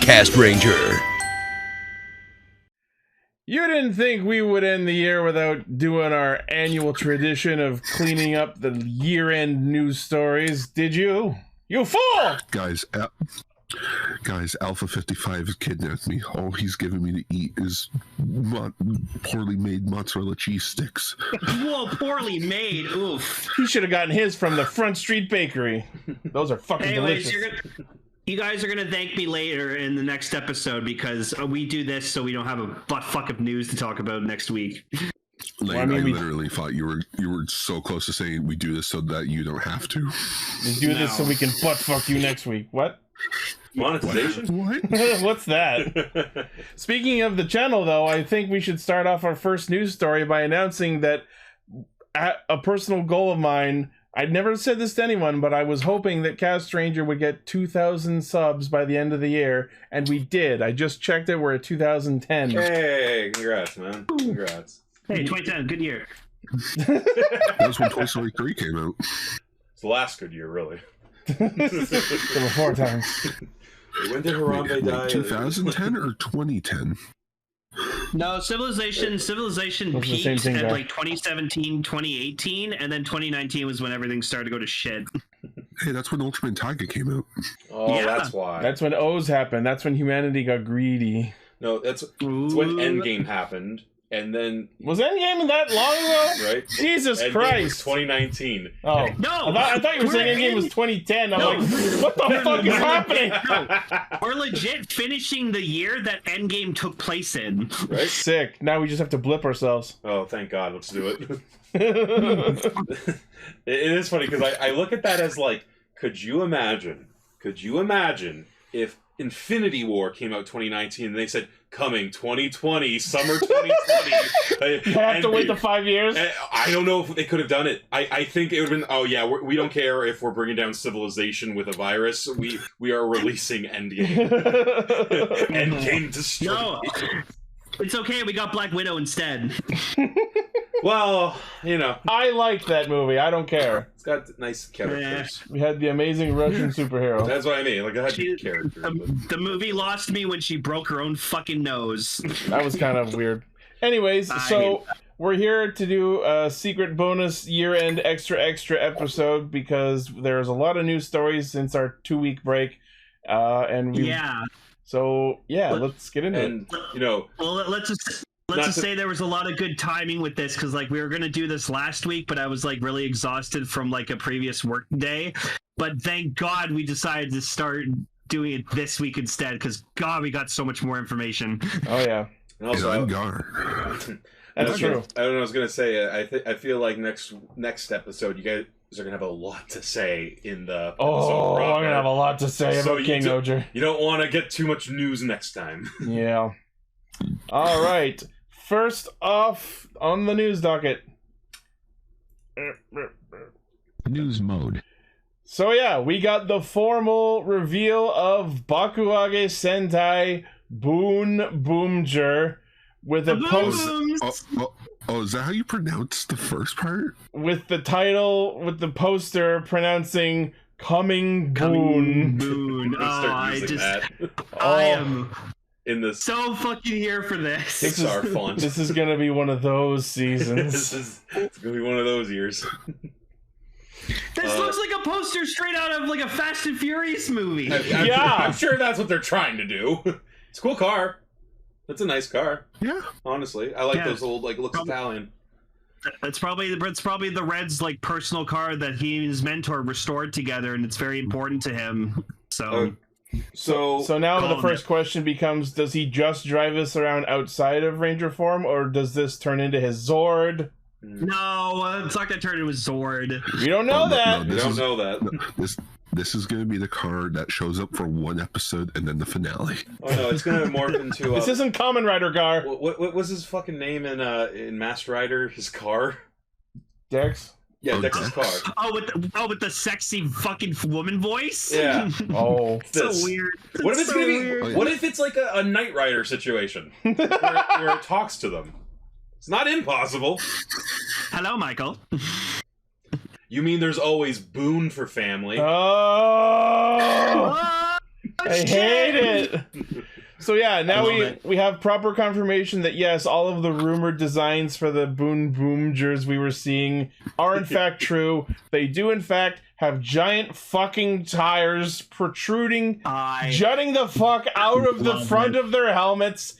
Castranger. You didn't think we would end the year without doing our annual tradition of cleaning up the year-end news stories, did you? You fool! Guys, Alpha 55 has kidnapped me. All he's giving me to eat is poorly made mozzarella cheese sticks. Whoa, poorly made. Oof. He should have gotten his from the Front Street Bakery. Those are fucking delicious. You guys are gonna thank me later in the next episode because we do this so we don't have a butt fuck of news to talk about next week. Like, I literally thought you were so close to saying we do this so that you don't have to. We do this so we can butt fuck you next week. What? Monetization? What? What's that? Speaking of the channel, though, I think we should start off our first news story by announcing that a personal goal of mine. I'd never said this to anyone, but I was hoping that Castranger would get 2,000 subs by the end of the year, and we did. I just checked it. We're at 2010. Hey, congrats, man. Congrats. Hey, 2010, good year. That was when Toy Story 3 came out. It's the last good year, really. There were 4 times. When did Harambe die? 2010 or 2010? No, Civilization peaked at like 2017, 2018, and then 2019 was when everything started to go to shit. Hey, that's when Ultraman Taiga came out. Oh, Yeah. that's why. That's when O's happened. That's when humanity got greedy. No, that's when Endgame happened, and then Was Endgame that long ago? right. Jesus Endgame Christ! was 2019. Oh No, I thought you were saying Endgame was 2010. I'm like, what the fuck is happening? We're legit finishing the year that Endgame took place in. Right? Sick. Now we just have to blip ourselves. Oh, thank God. Let's do it. It is funny because I look at that as like, could you imagine if Infinity War came out 2019 and they said coming 2020, summer 2020? You have to wait the 5 years? I don't know if they could have done it. I think it would have been, oh yeah, we don't care if we're bringing down civilization with a virus. We are releasing Endgame. Endgame destroyed. No, it's okay. We got Black Widow instead. Well, you know. I like that movie. I don't care. It's got nice characters. We had the amazing Russian superhero. That's what I mean. Like, I had good characters. The movie lost me when she broke her own fucking nose. That was kind of weird. Anyways, so we're here to do a secret bonus year-end extra episode because there's a lot of news stories since our 2-week break. So, yeah, let's get into it. You know... Well, let's just say there was a lot of good timing with this because like we were gonna do this last week, but I was like really exhausted from like a previous work day. But thank God we decided to start doing it this week instead because God, we got so much more information. Oh yeah, and also, I'm gone. That's true. I don't know. I was gonna say I feel like next episode you guys are gonna have a lot to say in the. Oh, I'm gonna have a lot to say about King Oger. You don't want to get too much news next time. Yeah. All right. First off on the news docket. News mode. So yeah, we got the formal reveal of Bakuage Sentai Boonboomger with a post. Oh, is that how you pronounce the first part? With the title, with the poster pronouncing "Coming Boon." Boon. I am. In this so fucking here for this. Pixar font. This is gonna be one of those seasons. It's gonna be one of those years. This looks like a poster straight out of like a Fast and Furious movie. I'm sure that's what they're trying to do. It's a cool car. That's a nice car. Yeah, honestly, I like those old like looks Italian. It's probably the Red's like personal car that he and his mentor restored together, and it's very important to him. So now the first question becomes, does he just drive us around outside of Ranger form, or does this turn into his Zord? No, it's not gonna turn into his Zord. We don't know that. We don't know that. This is going to be the car that shows up for one episode and then the finale. Oh no, it's going to morph into... This isn't Kamen Rider car. What was his fucking name in Masked Rider? His car? Dex? Yeah, Dex's car. With the sexy fucking woman voice? Yeah. Oh. So weird. What if it's going to be... What if it's like a Knight Rider situation? where it talks to them? It's not impossible. Hello, Michael. You mean there's always Boon for family? Oh! I hate it. So yeah, now we have proper confirmation that yes, all of the rumored designs for the Boonboomgers we were seeing are in fact true. They do in fact have giant fucking tires protruding, jutting the fuck out of the front of their helmets,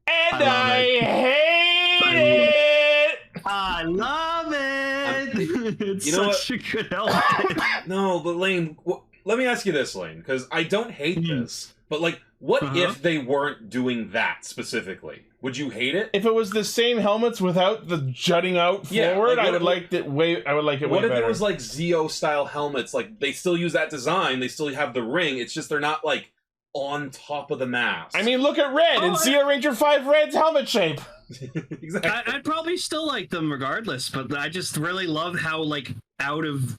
and I hate it. I love it. It's such a good helmet. No, but Lane, let me ask you this, Lane, because I don't hate this, but like, what if they weren't doing that specifically? Would you hate it? If it was the same helmets without the jutting out forward, I would like it way better. What if it was like Zeo style helmets? Like they still use that design, they still have the ring. It's just they're not like on top of the mask. I mean, look at Red and Zeo Ranger 5 Red's helmet shape. Exactly. I'd probably still like them regardless, but I just really love how like out of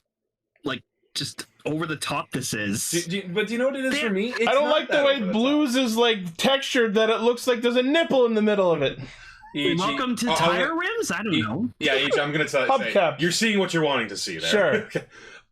like just over the top this is. But do you know what it is for me? It's I don't like the way Blues is like textured that it looks like there's a nipple in the middle of it. Welcome to tire rims? I don't know. Yeah, I'm going to tell you. You're seeing what you're wanting to see there. Sure.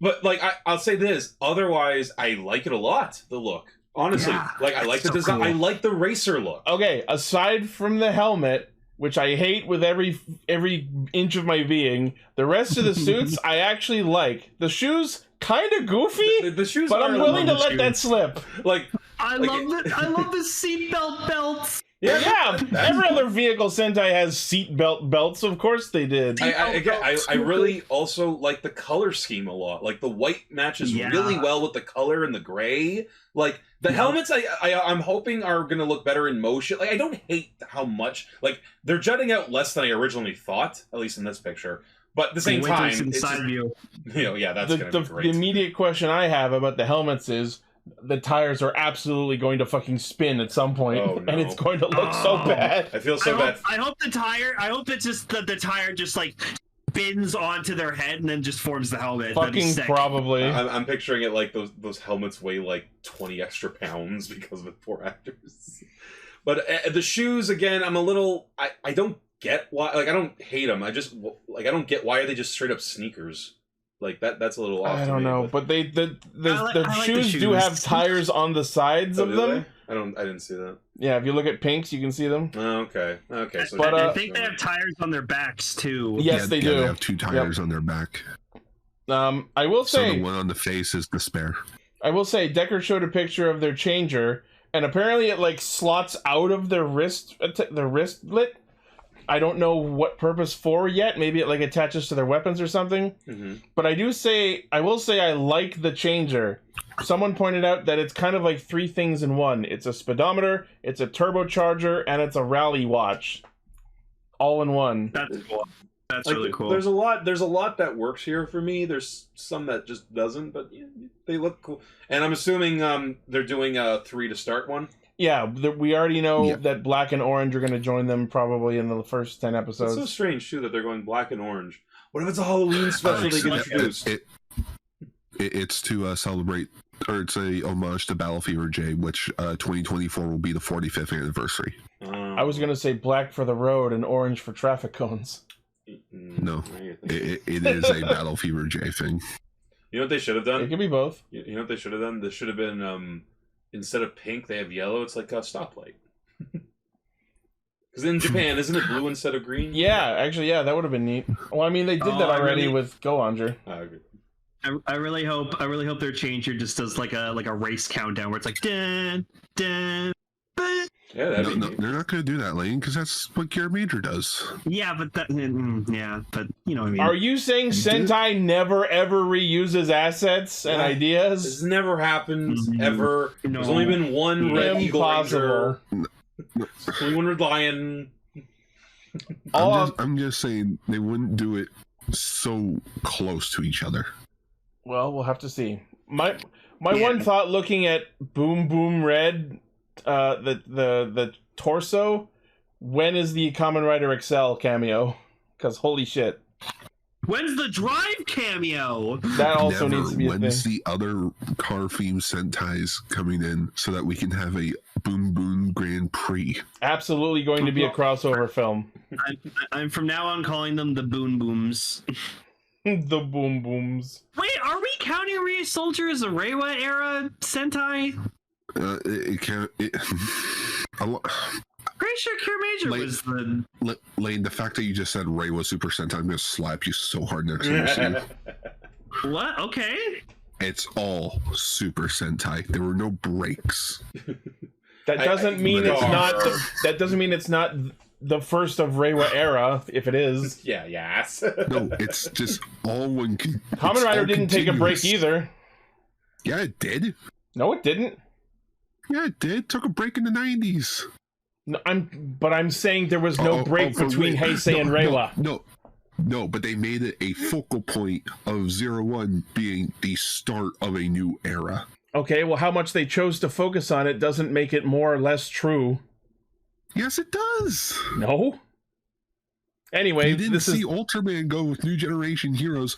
But like I'll say this, otherwise I like it a lot, the look. Honestly, like I like the design. Cool. I like the racer look. Okay, aside from the helmet, which I hate with every inch of my being, the rest of the suits I actually like. The shoes kind of goofy, the shoes, but I'm willing to let that slip. Like I love the seatbelt belts. Yeah, every other vehicle Sentai has seatbelt belts. Of course they did. I really also like the color scheme a lot. Like the white matches really well with the color and the gray. Like the helmets, I'm hoping are gonna look better in motion. Like I don't hate how much like they're jutting out less than I originally thought, at least in this picture. But at the same time, it's just, that's gonna be great. The immediate question I have about the helmets is, the tires are absolutely going to fucking spin at some point, and it's going to look so bad. I feel so bad. I hope it's just that the tire just like spins onto their head and then just forms the helmet. Fucking probably. I'm picturing it like those helmets weigh like 20 extra pounds because of the poor actors. But the shoes, again, I'm a little. I don't get why. Like I don't hate them. I don't get why are they just straight up sneakers. Like that's a little off. I don't know, but the shoes do have tires on the sides of them. I didn't see that. Yeah, if you look at Pinks, you can see them. Oh, okay. So but I think they have tires on their backs too. Yes, they do. They have 2 tires on their back. I will say, so the one on the face is the spare. I will say, Decker showed a picture of their changer, and apparently it like slots out of their wristlet. I don't know what purpose for yet. Maybe it like attaches to their weapons or something. But I will say I like the changer. Someone pointed out that it's kind of like 3 things in one. It's a speedometer, it's a turbocharger, and it's a rally watch, all in one. That's cool. That's really cool. There's a lot that works here for me. There's some that just doesn't, but they look cool. And I'm assuming they're doing a 3 to start one. Yeah, we already know that Black and Orange are going to join them probably in the first 10 episodes. It's so strange, too, that they're going Black and Orange. What if it's a Halloween special they get introduced? It's to celebrate, or it's a homage to Battle Fever J, which 2024 will be the 45th anniversary. I was going to say Black for the road and Orange for traffic cones. No, it is a Battle Fever J thing. You know what they should have done? It could be both. You know what they should have done? This should have been... instead of pink, they have yellow. It's like a stoplight. Because in Japan, isn't it blue instead of green? Yeah, actually, that would have been neat. Well, I mean, they did that already with Go-Onger. I really hope their changer just does like a race countdown where it's like dun dun. Yeah, they're not going to do that, Lane, because that's what Gear Major does. Yeah, but but you know what I mean. Are you saying Sentai never ever reuses assets and ideas? This never happens ever. No. There's only been one Red Eagle Ranger. Only one Red Lion. I'm just saying they wouldn't do it so close to each other. Well, we'll have to see. My one thought looking at Boom Boom Red. The torso. When is the Kamen Rider Excel cameo? Because holy shit. When's the Drive cameo? That also needs to be a thing. When's the other car themed Sentais coming in so that we can have a Boom Boom Grand Prix? Absolutely going to be a crossover film. I'm from now on calling them the Boon Booms. The Boom Booms. Wait, are we counting Ryu Soldier as a Reiwa era Sentai? It can't. Pretty sure Cure Major was the. Lane, the fact that you just said Ray was Super Sentai, I'm gonna slap you so hard next time you see you. What? Okay. It's all Super Sentai. There were no breaks. That doesn't mean it's not. That doesn't mean it's not the first of Reiwa era. If it is, yes. No, it's just all one. Kamen Rider didn't take a break either. Yeah, it did. No, it didn't. Yeah, it did. Took a break in the 90s. No, I'm saying there was no break between Heisei and Reiwa. No, but they made it a focal point of 01 being the start of a new era. Okay, well, how much they chose to focus on it doesn't make it more or less true. Yes, it does. No. Anyway, you didn't see Ultraman go with New Generation Heroes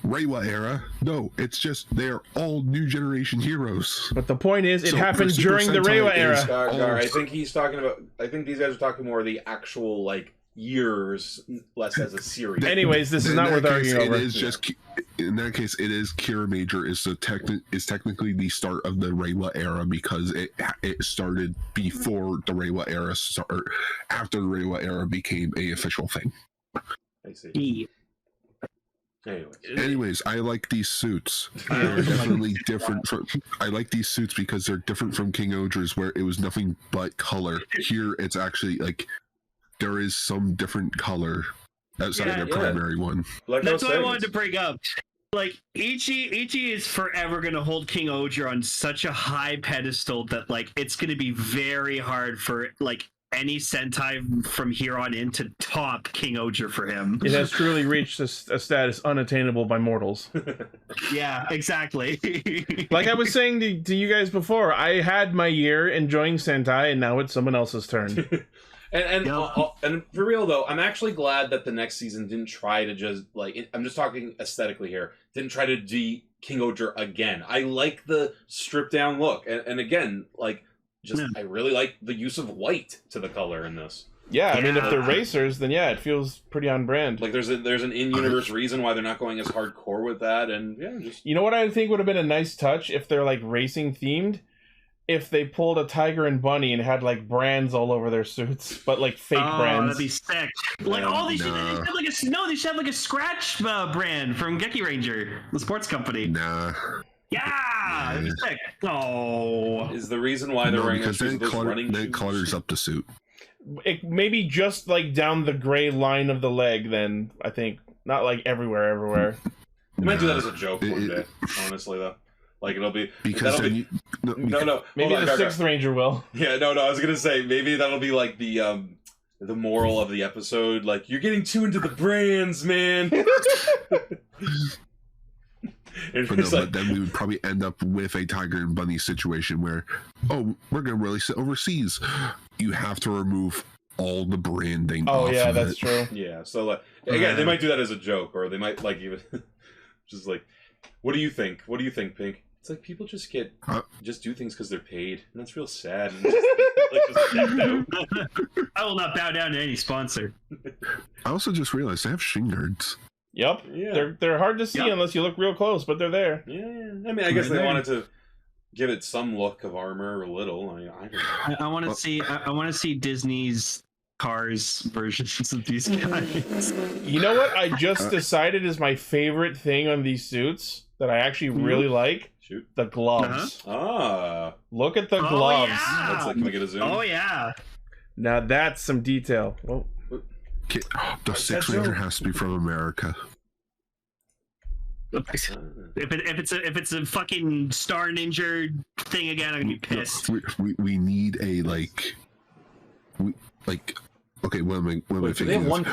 Reiwa era. No, it's just they're all New Generation heroes. But the point is, it happened during the Reiwa era. Gar, I think he's talking about. I think these guys are talking more of the actual years, less as a series. Anyways, this is not worth arguing over. It is just in that case, it is Cure Major is technically the start of the Reiwa era because it started before the Reiwa era after the Reiwa era became a official thing. I see. Anyways, I like these suits. They're definitely different from. I like these suits because they're different from King Oger's, where it was nothing but color. Here, it's actually there is some different color outside of their primary one. That's what I wanted to bring up. Ichi is forever going to hold King Oger on such a high pedestal that it's going to be very hard for any Sentai from here on in to top King Oger for him. It has truly reached a status unattainable by mortals. Yeah, exactly. Like I was saying to you guys before, I had my year enjoying Sentai, and now it's someone else's turn. And for real though, I'm actually glad that the next season didn't try to just I'm just talking aesthetically here. Didn't try to de King Oger again. I like the stripped down look, and again, I really like the use of white to the color in this. Yeah, I mean, if they're racers, then yeah, it feels pretty on brand. There's an in-universe reason why they're not going as hardcore with that, and you know what I think would have been a nice touch if they're racing themed. If they pulled a tiger and bunny and had brands all over their suits, but fake brands. That'd be sick. They should have a scratch brand from Geki Ranger, the sports company. Nah. Yeah, that'd be sick. Oh, is the reason why they're wearing because then colors up the suit. It maybe just down the gray line of the leg. Then I think not everywhere. They might do that as a joke one day. Honestly, though. It'll be because maybe the Sixth Ranger will. Yeah, no. I was gonna say maybe that'll be the moral of the episode. You're getting too into the brands, man. But then we would probably end up with a tiger and bunny situation where, we're gonna release it overseas. You have to remove all the branding. Oh yeah, that's true. Yeah, so again, they might do that as a joke, or they might even just what do you think? What do you think, Pink? It's people just just do things because they're paid, and that's real sad. And I will not bow down to any sponsor. I also just realized they have shin guards. Yep. Yeah. They're hard to see unless you look real close, but they're there. Yeah. I mean, I guess they wanted to give it some look of armor, a little. I don't know. I want to see. I want to see Disney's Cars versions of these guys. You know what? I just decided is my favorite thing on these suits that I actually really like. Shoot. The gloves. Look at the gloves. Yeah. That's can we get a zoom? Oh yeah. Now that's some detail. Whoa. The Sixth Ranger has to be from America. If it's a fucking Star Ninja thing again, I'm gonna be pissed. We need a okay. What am I thinking? They have one.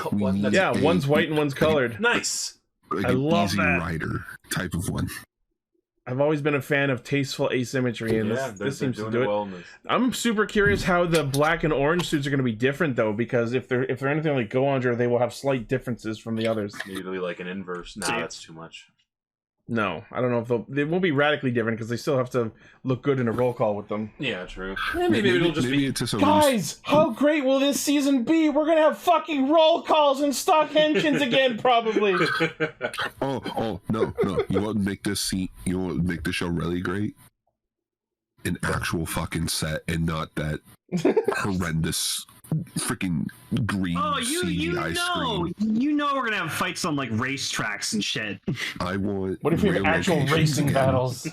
One's white and one's colored. Nice. I love Easy that. Rider type of one. I've always been a fan of tasteful asymmetry, and this seems to do it. Well I'm super curious how the black and orange suits are going to be different, though, because if they're anything like Gotchard, they will have slight differences from the others. Maybe an inverse. Nah, that's too much. No, I don't know if they won't be radically different because they still have to look good in a roll call with them. Yeah, true. Maybe it'll just be. Guys, how great will this season be? We're gonna have fucking roll calls and stock henshins again, probably. Oh no! You want to make this scene? You want to make the show really great? an actual fucking set and not that horrendous freaking green CGI screen. You know we're gonna have fights on like racetracks and shit. I want. What if we have real actual locations racing again. battles?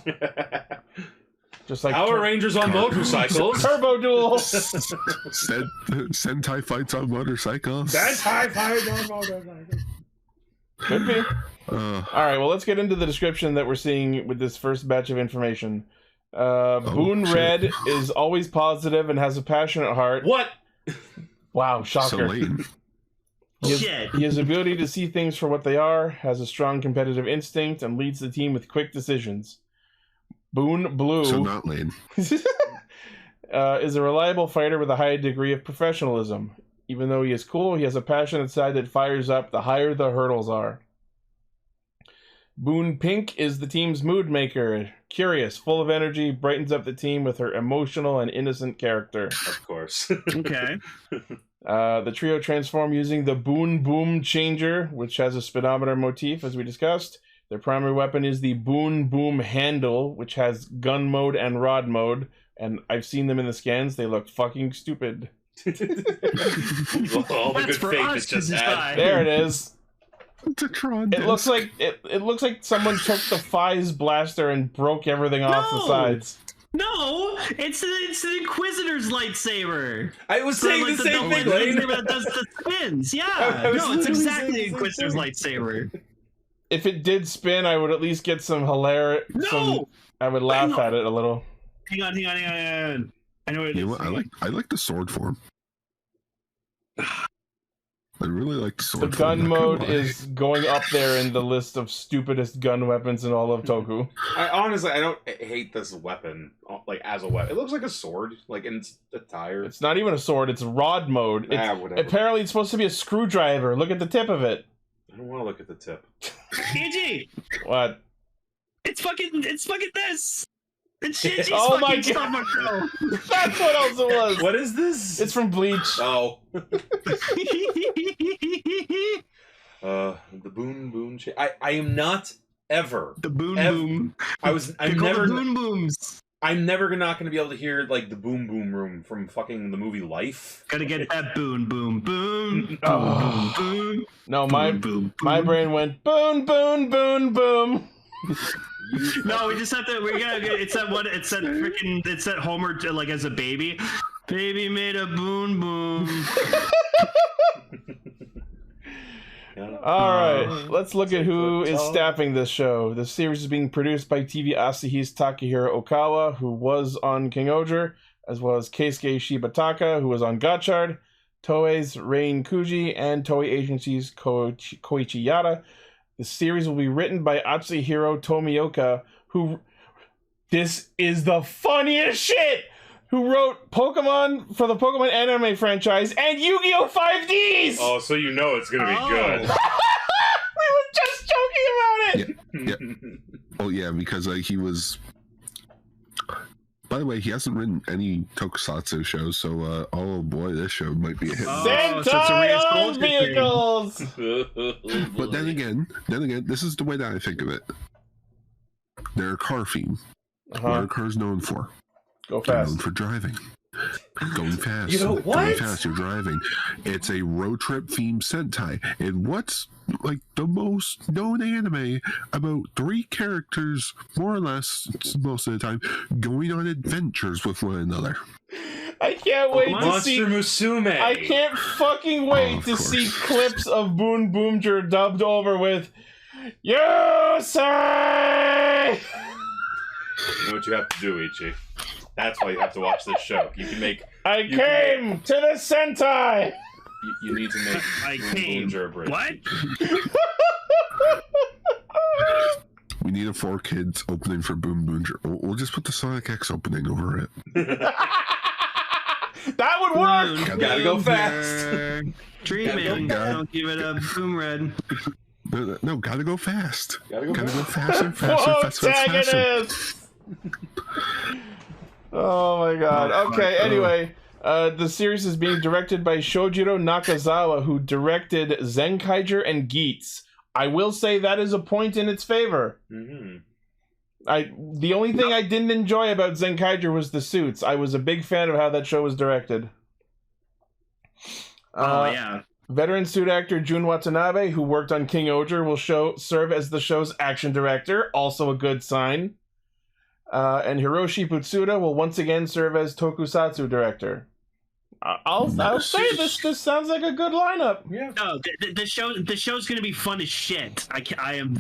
Just like Power Rangers on motorcycles. Turbo Duel. Sentai fights on motorcycles. Sentai fights on motorcycles. Could be. All right, well, let's get into the description that we're seeing with this first batch of information. Boon Red is always positive and has a passionate heart. What? Wow, shocker. So lame. He has the ability to see things for what they are, has a strong competitive instinct, and leads the team with quick decisions. Boon Blue So not lame. is a reliable fighter with a high degree of professionalism. Even though he is cool, he has a passionate side that fires up the higher the hurdles are. Boon Pink is the team's mood maker. Curious, full of energy, brightens up the team with her emotional and innocent character. Of course. Okay. The trio transform using the Boon Boom Changer, which has a speedometer motif, as we discussed. Their primary weapon is the Boon Boom Handle, which has gun mode and rod mode. And I've seen them in the scans. They look fucking stupid. All the That's good for faith us, is just 'cause it's add. fine. There it is. It's a Tron. It looks like it looks like someone took the Fies blaster and broke everything off the No! sides. No, it's the Inquisitor's lightsaber. I was saying like the same thing, lightsaber Lane. that does the spins. Yeah, I was no, it's literally exactly saying the the same Inquisitor's thing. lightsaber. If it did spin, I would at least get some hilarious. No! I would laugh at it a little. Hang on. I know what it You is. know what? I like the sword form. I really like the The sword form. gun not gonna mode lie. is going up there in the list of stupidest gun weapons in all of Toku. I honestly, I don't hate this weapon, like, as a weapon. It looks like a sword, like, in its attire. It's not even a sword, it's rod mode. It's, Whatever. apparently it's supposed to be a screwdriver. Look at the tip of it. I don't want to look at the tip. Shinji, What? it's fucking this. It's Shinji's Oh my fucking God. stomach, bro. That's what else it was. What is this? It's from Bleach. Oh. The Boon. I am not ever. The boom Ev- boom. I'm They're called never. the boom booms. I'm never not going to be able to hear like the boom boom room from fucking the movie Life. Gotta get that boom boom boom. Oh. Boom boom. No, Boom, boom, my boom. brain went boom, boom, boom, boom. No, we just have to. We gotta. It's that one. It's that freaking. It's that Homer like as a baby. Baby made a boom boom. All right, let's look at who is staffing this show. The series is being produced by TV Asahi's Takahiro Okawa, who was on King Oger, as well as Keisuke Shibataka, who was on Gotchard, Toei's Rain Kuji, and Toei Agency's Koichi Yada. The series will be written by Atsuhiro Tomioka, who... This is the funniest shit! Who wrote Pokemon for the Pokemon anime franchise and Yu-Gi-Oh! 5Ds! Oh, so you know it's gonna be good. We were just joking about it! Yeah. Oh yeah, because he was. By the way, he hasn't written any tokusatsu shows, so oh boy, this show might be a hit. Oh, so it's a Sentai on real vehicles! But then again, this is the way that I think of it. They're a car theme. What are cars known for? Go They're fast. known for driving. Going fast. You know Going what? fast, you're driving. It's a road trip themed Sentai. And what's like the most known anime about three characters, more or less, most of the time, going on adventures with one another. I can't wait to see... Monster Musume. I can't fucking wait of to course. see clips of Boonboomger dubbed over with "You say." You know what you have to do, Ichi. That's why you have to watch this show. You can make. I You came to the Sentai. You need to make. I Boom came. Boomger a bridge. What? We need a 4Kids opening for Boonboomger. We'll just put the Sonic X opening over it. That would work. Gotta go fast. Dreaming. Gotta go Don't give it a boom red. No, gotta go fast. Gotta go Gotta go fast. faster, faster. Oh my god. Oh, Okay, fuck. anyway, the series is being directed by Shojiro Nakazawa, who directed Zenkaiger and Geats. I will say that is a point in its favor. Mm-hmm. The only thing I didn't enjoy about Zenkaiger was the suits. I was a big fan of how that show was directed. Yeah. Veteran suit actor Jun Watanabe, who worked on King Oger, will serve as the show's action director, also a good sign. And Hiroshi Butsuda will once again serve as tokusatsu director. I'll say this sounds like a good lineup. Yeah. No, the show's gonna be fun as shit. I have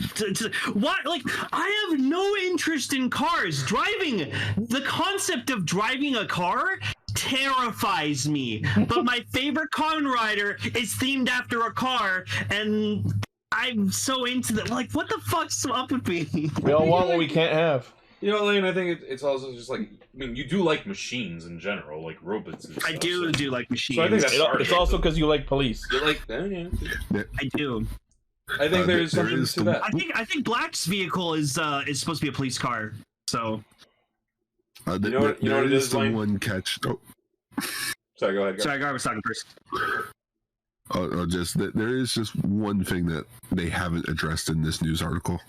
no interest in cars. The concept of driving a car terrifies me. But my favorite Kamen Rider is themed after a car, and I'm so into that. Like, what the fuck's up with me? We all want what we can't have. You know, Lane, I think it's also just like, I mean, you do like machines in general, like robots and stuff. I do like machines. So I think that's it's also because you like police. You like, yeah. I do. I think there's something to that. I think Black's vehicle is supposed to be a police car. So. You know what it is, the Lane? one catch. Oh. Sorry, go ahead. Sorry, I was talking first. There is just one thing that they haven't addressed in this news article.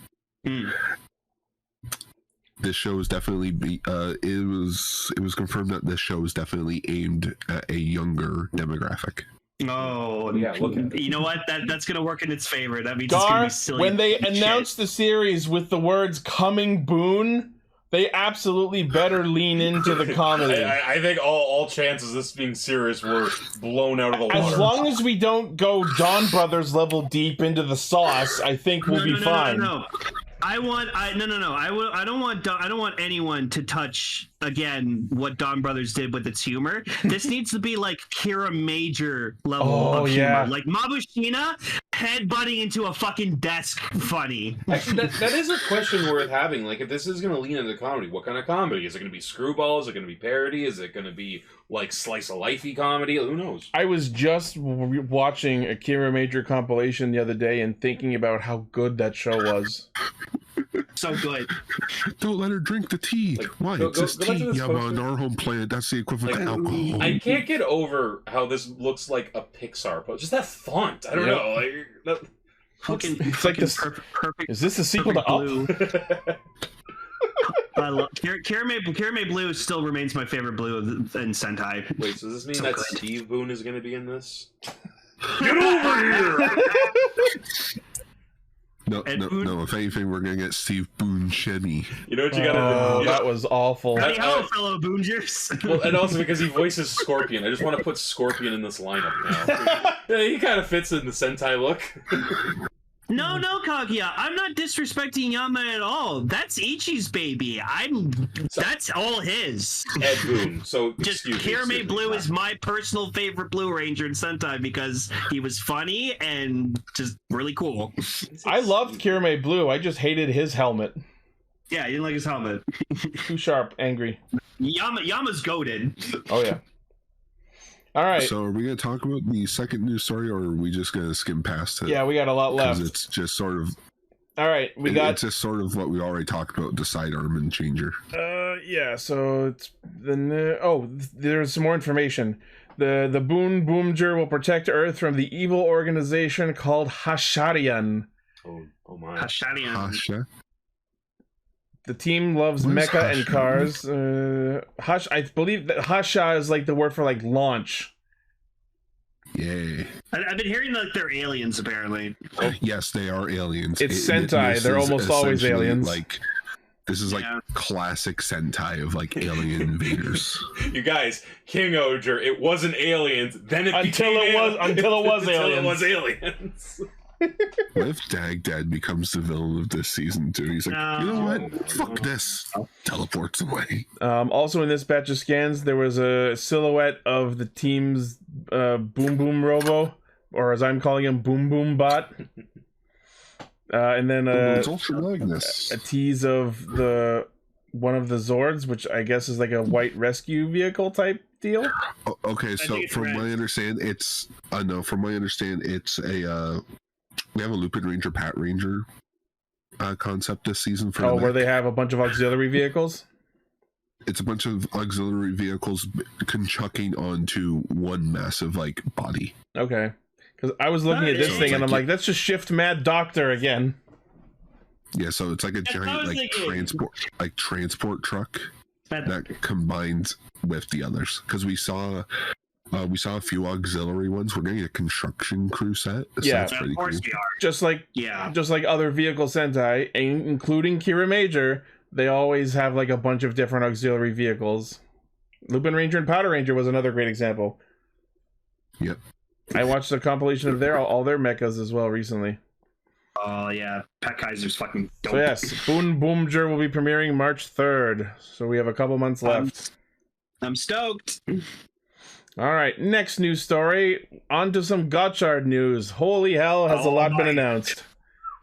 This show is definitely it was confirmed that this show is definitely aimed at a younger demographic. Oh yeah, look at it. You know what? That's gonna work in its favor. That means Gar, it's gonna be silly. when they announced the series with the words "coming Boon," they absolutely better lean into the comedy. I think all chances of this being serious were blown out of the water. As long as we don't go Don Brothers level deep into the sauce, I think we'll be fine. No. I don't want anyone to touch again what Don Brothers did with its humor. This needs to be like Kira Major level of humor, like Mabushina headbutting into a fucking desk. Funny. Actually, that is a question worth having. Like, if this is going to lean into comedy, what kind of comedy? Is it going to be screwball? Is it going to be parody? Is it going to be like slice of lifey comedy? Who knows? I was just watching a Kira Major compilation the other day and thinking about how good that show was. So good. Don't let her drink the tea. Like, why? It's just tea. Yeah, but on our home planet, that's the equivalent to alcohol. I can't get over how this looks like a Pixar post. Just that font. I don't know. Like, it's like this. Perfect. Is this a sequel to blue? I love Kirame Blue. Still remains my favorite blue in Sentai. Wait, so does this mean that Steve Boone is going to be in this? Get over here! No. If anything, we're gonna get Steve Buscemi. You know what you gotta do? That was awful. Hello, fellow Boongers. Well, and also because he voices Scorpion, I just want to put Scorpion in this lineup now. Yeah, he kind of fits in the Sentai look. No, Kaguya, I'm not disrespecting Yama at all. That's Ichi's baby. That's all his. Ed Boon. So just Kirame Blue is my personal favorite Blue Ranger in Sentai because he was funny and just really cool. I loved Kirame Blue. I just hated his helmet. Yeah, you didn't like his helmet. Too sharp, angry. Yama's goated. Oh yeah. All right. So are we going to talk about the second news story, or are we just going to skim past it? Yeah, we got a lot left. Because it's just sort of... All right, It's just sort of what we already talked about, the sidearm and changer. Yeah, so it's... there's some more information. The Boonboomger will protect Earth from the evil organization called Hasharian. Oh my. Hasharian. Hasha? The team loves mecha and cars. I believe that Hasha is like the word for like launch. Yay. I've been hearing like they're aliens apparently. Yes, they are aliens. It's Sentai. They're almost always aliens. Like, this is like classic Sentai of like alien invaders. You guys, King Oger, it wasn't aliens, then it until it was aliens. What if Dagdad becomes the villain of this season too? He's like, you know what? Fuck this. Teleports away. Also in this batch of scans, there was a silhouette of the team's Boom Boom Robo, or as I'm calling him, Boom Boom Bot. And then a tease of one of the Zords, which I guess is like a white rescue vehicle type deal. Okay, so from my understanding, it's a we have a Lupin Ranger, Pat Ranger concept this season for where they have a bunch of auxiliary vehicles. It's a bunch of auxiliary vehicles conchucking onto one massive like body. Okay, because I was looking at this thing and I'm like, that's just Shift Mad Doctor again. Yeah, so it's like a giant transport truck that combines with the others. Because we saw a few auxiliary ones. We're getting a construction crew set. So Yeah, that's pretty of course cool. we are. Just like other vehicle Sentai, including Kira Major, they always have like a bunch of different auxiliary vehicles. Lupin Ranger and Powder Ranger was another great example. Yep. I watched a compilation of all their mechas as well recently. Oh yeah, Pat Kaiser's fucking dope. So yes, Boonboomger will be premiering March 3rd. So we have a couple months left. I'm stoked. All right, next news story. On to some Gotchard news. Holy hell, has a lot been announced.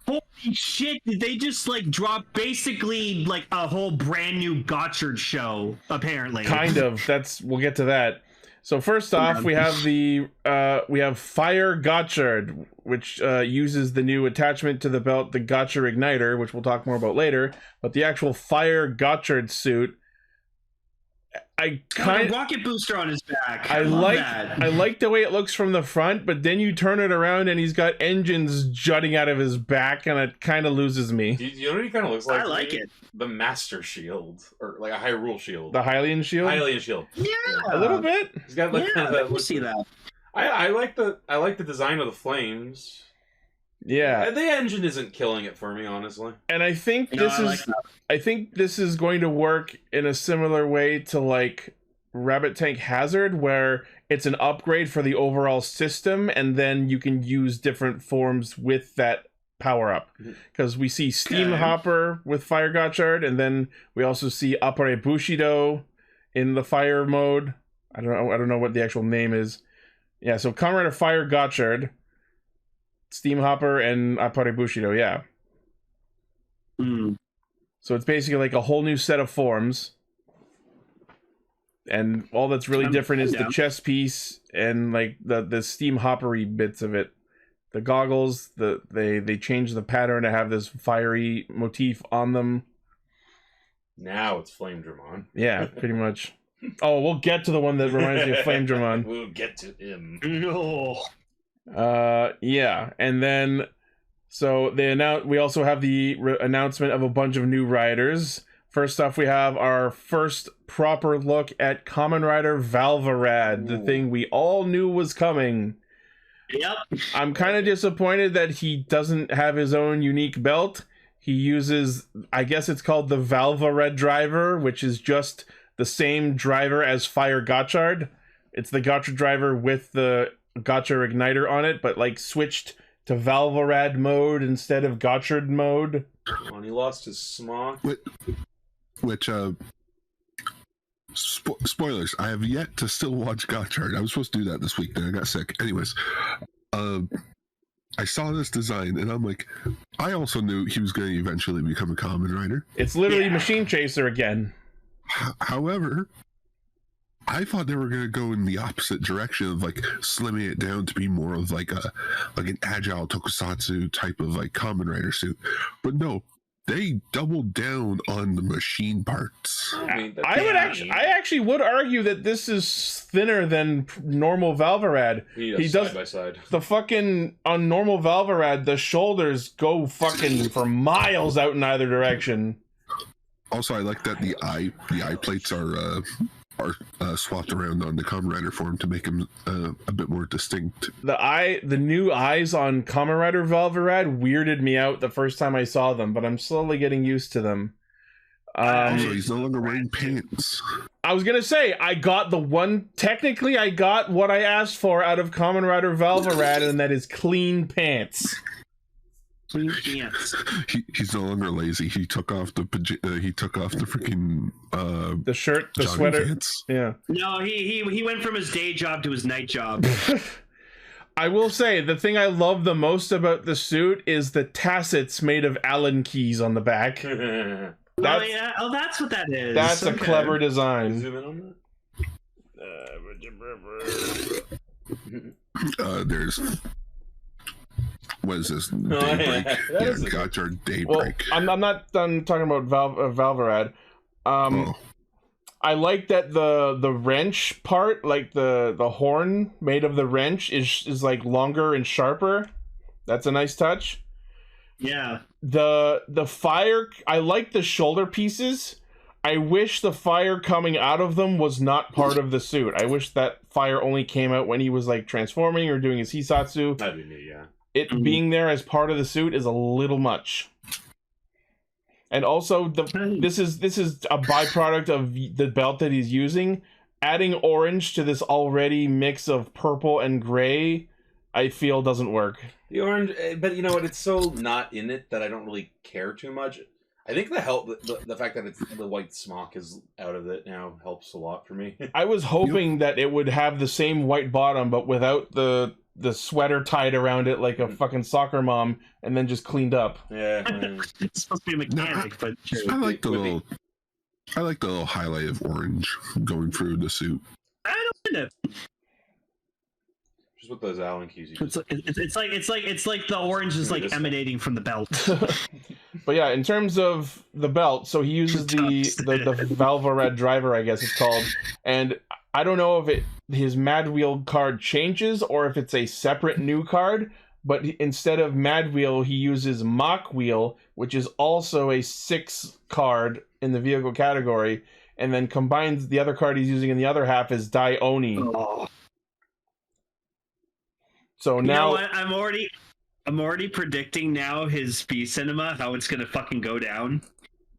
Holy shit, did they just like drop basically like a whole brand new Gotchard show, apparently? Kind of. We'll get to that. So first off, we have Fire Gotchard, which uses the new attachment to the belt, the Gotchard Igniter, which we'll talk more about later. But the actual Fire Gotchard suit, a rocket booster on his back. I like the way it looks from the front, but then you turn it around and he's got engines jutting out of his back, and it kind of loses me. You know what he kind of looks like? I like it. The Master Shield, or like a Hyrule Shield. The Hylian Shield. Hylian Shield. Yeah, a little bit. He's got like kind of that. We'll see that. I like the design of the flames. Yeah, the engine isn't killing it for me, honestly. And I think this is going to work in a similar way to like Rabbit Tank Hazard, where it's an upgrade for the overall system, and then you can use different forms with that power up. Because we see Steam Hopper with Fire Gotchard, and then we also see Appare Bushido in the fire mode. I don't know what the actual name is. Yeah, so Kamen Rider Fire Gotchard, Steam Hopper, and Appare Bushido, yeah. So it's basically like a whole new set of forms. And all that's really different is the chest piece and like the Steam Hoppery bits of it. The goggles, they changed the pattern to have this fiery motif on them. Now it's Flame Dramon. Yeah, pretty much. Oh, we'll get to the one that reminds me of Flame Dramon. We'll get to him. No. Yeah, and then so we also have the announcement of a bunch of new riders. First off, we have our first proper look at Kamen Rider Valvarad, the thing we all knew was coming. Yep. I'm kind of disappointed that he doesn't have his own unique belt. He uses, I guess it's called the Valvarad driver, which is just the same driver as Fire Gotchard. It's the Gotchard driver with the Gotchard Igniter on it, but like switched to Valvarad mode instead of Gotchard mode. When he lost his smock. Which spoilers, I have yet to still watch Gotchard. I was supposed to do that this week, then I got sick. Anyways, I saw this design and I'm like, I also knew he was going to eventually become a Kamen Rider. It's literally Machine Chaser again. However, I thought they were going to go in the opposite direction of like slimming it down to be more of like an agile tokusatsu type of like Kamen Rider suit. But no, they doubled down on the machine parts. I actually would argue that this is thinner than normal Valvarad. He does side by side. The fucking on normal Valvarad, the shoulders go fucking for miles out in either direction. Also, I like that the eye plates are swapped around on the Kamen Rider form to make him a bit more distinct. The new eyes on Kamen Rider Valvarad weirded me out the first time I saw them, but I'm slowly getting used to them. Also, he's no longer wearing pants. I was gonna say, technically I got what I asked for out of Kamen Rider Valvarad, and that is clean pants. He's no longer lazy. He took off the freaking the shirt, the sweater. Pants. Yeah. No, he went from his day job to his night job. I will say the thing I love the most about the suit is the tassets made of Allen keys on the back. That's what that is. That's a clever design. Zoom in on that. There's. What is this? Daybreak. Gotchard Daybreak. Well, I'm not done talking about Valvarad. I like that the wrench part, like the horn made of the wrench, is like longer and sharper. That's a nice touch. Yeah. The fire, I like the shoulder pieces. I wish the fire coming out of them was not part of the suit. I wish that fire only came out when he was like transforming or doing his Hisatsu. That'd be me, yeah. It being there as part of the suit is a little much. And also, this is a byproduct of the belt that he's using. Adding orange to this already mix of purple and gray, I feel doesn't work. The orange, but you know what? It's so not in it that I don't really care too much. I think the fact that it's the white smock is out of it now helps a lot for me. I was hoping that it would have the same white bottom, but without the sweater tied around it like a fucking soccer mom, and then just cleaned up. Yeah, It's supposed to be a mechanic, but sure. I like the little highlight of orange going through the suit. I don't know. just with those Allen keys. It's like the orange is like emanating from the belt. But yeah, in terms of the belt, so he uses the Valvarad driver, I guess it's called, and I don't know if his Mad Wheel card changes or if it's a separate new card, but instead of Mad Wheel, he uses Mach Wheel, which is also a 6 card in the vehicle category, and then combines the other card he's using in the other half is Dai Oni. Oh. So now you know what? I'm already predicting now his V Cinema, how it's gonna fucking go down.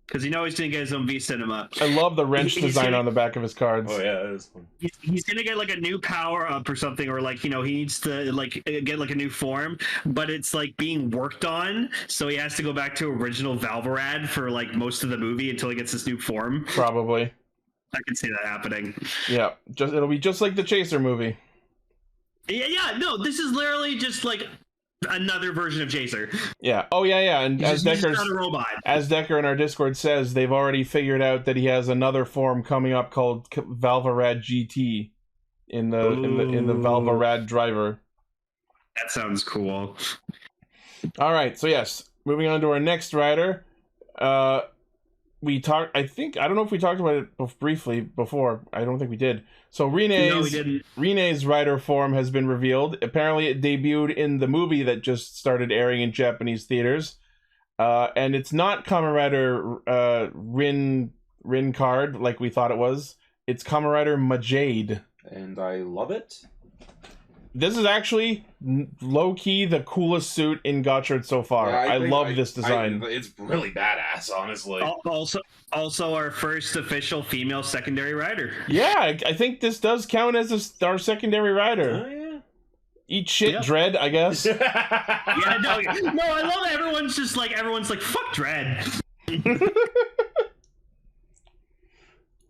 Because you know he's gonna get his own V Cinema. I love the wrench design on the back of his cards. Oh yeah, that is fun. He's gonna get like a new power up or something, or like, you know, he needs to like get like a new form, but it's like being worked on, so he has to go back to original Valvarad for like most of the movie until he gets his new form. Probably. I can see that happening. Yeah, it'll be just like the Chaser movie. Yeah, no, this is literally just like another version of Chaser. Yeah. Oh yeah. And as Decker in our Discord says, they've already figured out that he has another form coming up called Valvarad GT in the Valvarad driver. That sounds cool. All right. So yes, moving on to our next rider. I don't know if we talked about it briefly before. I don't think we did. So Rine's rider form has been revealed. Apparently it debuted in the movie that just started airing in Japanese theaters. And it's not Kamen Rider Rin card like we thought it was. It's Kamen Rider Majade. And I love it. This is actually low-key the coolest suit in Gotchard so far. Yeah, I love this design. It's really badass, honestly. Also our first official female secondary rider. Yeah, I think this does count as our secondary rider. Oh, yeah. Eat shit, Dread, I guess. Yeah, no, I love everyone's like, fuck Dread.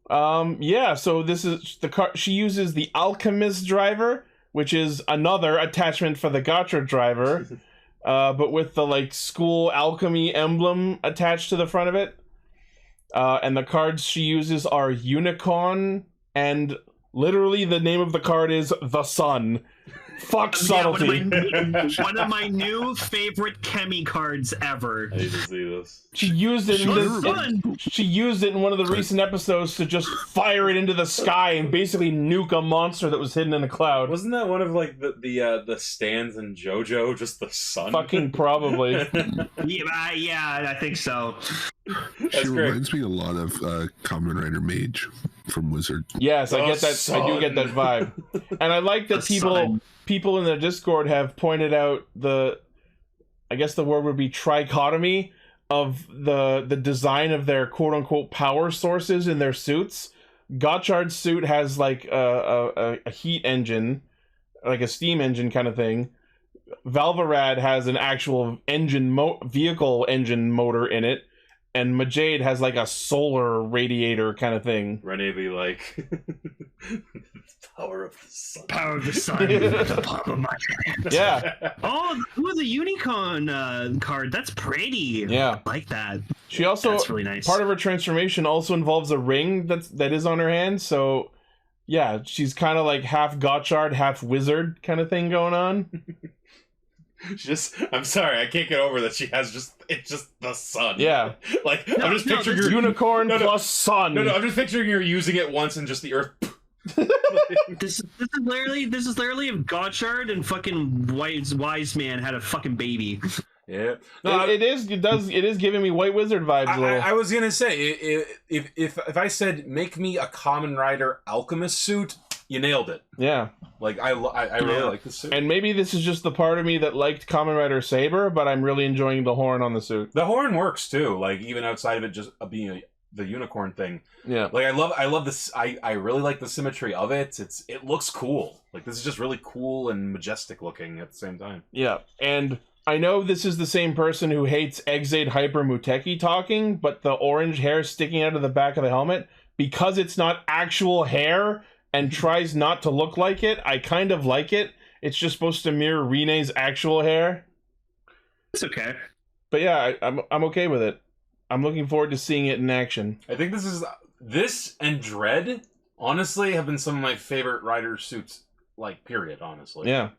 Yeah, so this is the car. She uses the Alchemist driver, which is another attachment for the Gotchard driver, but with the like school alchemy emblem attached to the front of it. And the cards she uses are Unicorn, and literally the name of the card is The Sun. Fuck subtlety. One of my new favorite Chemi cards ever. I need to see this. She used it in one of the recent episodes to just fire it into the sky and basically nuke a monster that was hidden in a cloud. Wasn't that one of like the stands in JoJo, just the sun? Fucking probably. Yeah, I think so. She reminds me a lot of Kamen Rider Mage from Wizard. Yes, I get that. Sun. I do get that vibe, and I like that people in the Discord have pointed out I guess the word would be trichotomy of the design of their quote unquote power sources in their suits. Gotchard's suit has like a heat engine, like a steam engine kind of thing. Valvarad has an actual vehicle engine motor in it. And Majade has like a solar radiator kind of thing. Renee be like, power of the sun. Power of the sun. The palm of my hand. Yeah. Oh, the unicorn card. That's pretty. Yeah. I like that. She also, that's really nice. Part of her transformation also involves a ring that is on her hand. So, yeah, she's kind of like half Gotchard, half wizard kind of thing going on. I'm sorry, I can't get over that she has it's just the sun. Yeah. Like, I'm just picturing her... Unicorn plus sun. No, I'm just picturing her using it once and just the earth... This is literally if Gotchard and fucking Wise Man had a fucking baby. Yeah, no, it is giving me White Wizard vibes a little. I was gonna say if I said make me a Kamen Rider alchemist suit, you nailed it. Yeah, like I really like the suit. And maybe this is just the part of me that liked Kamen Rider Saber, but I'm really enjoying the horn on the suit. The horn works too. Like even outside of it just being the unicorn thing. Yeah. Like I love this. I really like the symmetry of it. It looks cool. Like this is just really cool and majestic looking at the same time. Yeah, and I know this is the same person who hates Exade Hyper Muteki talking, but the orange hair sticking out of the back of the helmet, because it's not actual hair and tries not to look like it, I kind of like it. It's just supposed to mirror Rine's actual hair. It's okay. But yeah, I'm okay with it. I'm looking forward to seeing it in action. I think this and Dread, honestly, have been some of my favorite rider suits, like, period, honestly. Yeah.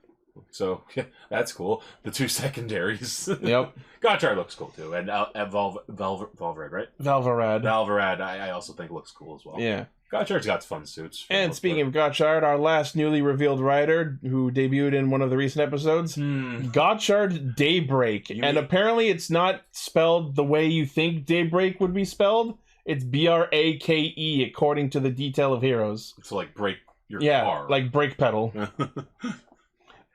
So, yeah, that's cool. The two secondaries. Yep. Gotchard looks cool, too. And Valvarad, right? Valvarad. Valvarad, I also think looks cool as well. Yeah. Gotchard's got fun suits. And speaking of Gotchard, our last newly revealed rider, who debuted in one of the recent episodes, Gotchard Daybreak. And apparently it's not spelled the way you think Daybreak would be spelled. It's Brake, according to the Detail of Heroes. So, like, break your car. Yeah, like brake pedal.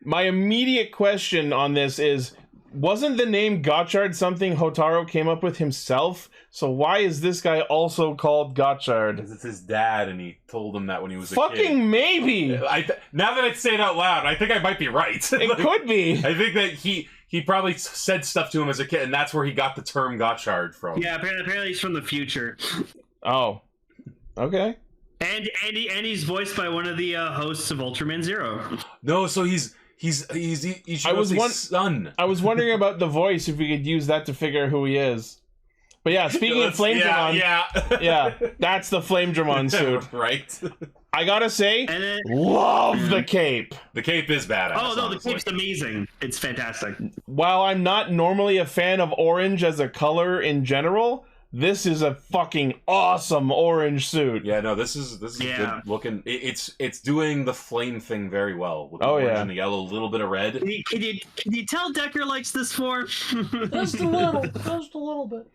My immediate question on this is, wasn't the name Gotchard something Hotaru came up with himself? So why is this guy also called Gotchard? Because it's his dad, and he told him that when he was a kid. Fucking maybe! Now that I say it out loud, I think I might be right. It like, could be. I think that he probably said stuff to him as a kid, and that's where he got the term Gotchard from. Yeah, apparently he's from the future. Oh. Okay. And he's voiced by one of the hosts of Ultraman Zero. No, so he's son. I was wondering about the voice, if we could use that to figure out who he is. But yeah, speaking of Flame Dramon, yeah, that's the Flame Dramon suit. Right. I gotta say, love the cape. The cape is badass. Oh no, the cape's amazing. It's fantastic. While I'm not normally a fan of orange as a color in general, this is a fucking awesome orange suit. Yeah, no, this is good looking. It's doing the flame thing very well with the orange and the yellow, a little bit of red. Can you tell Decker likes this form? Just a little bit.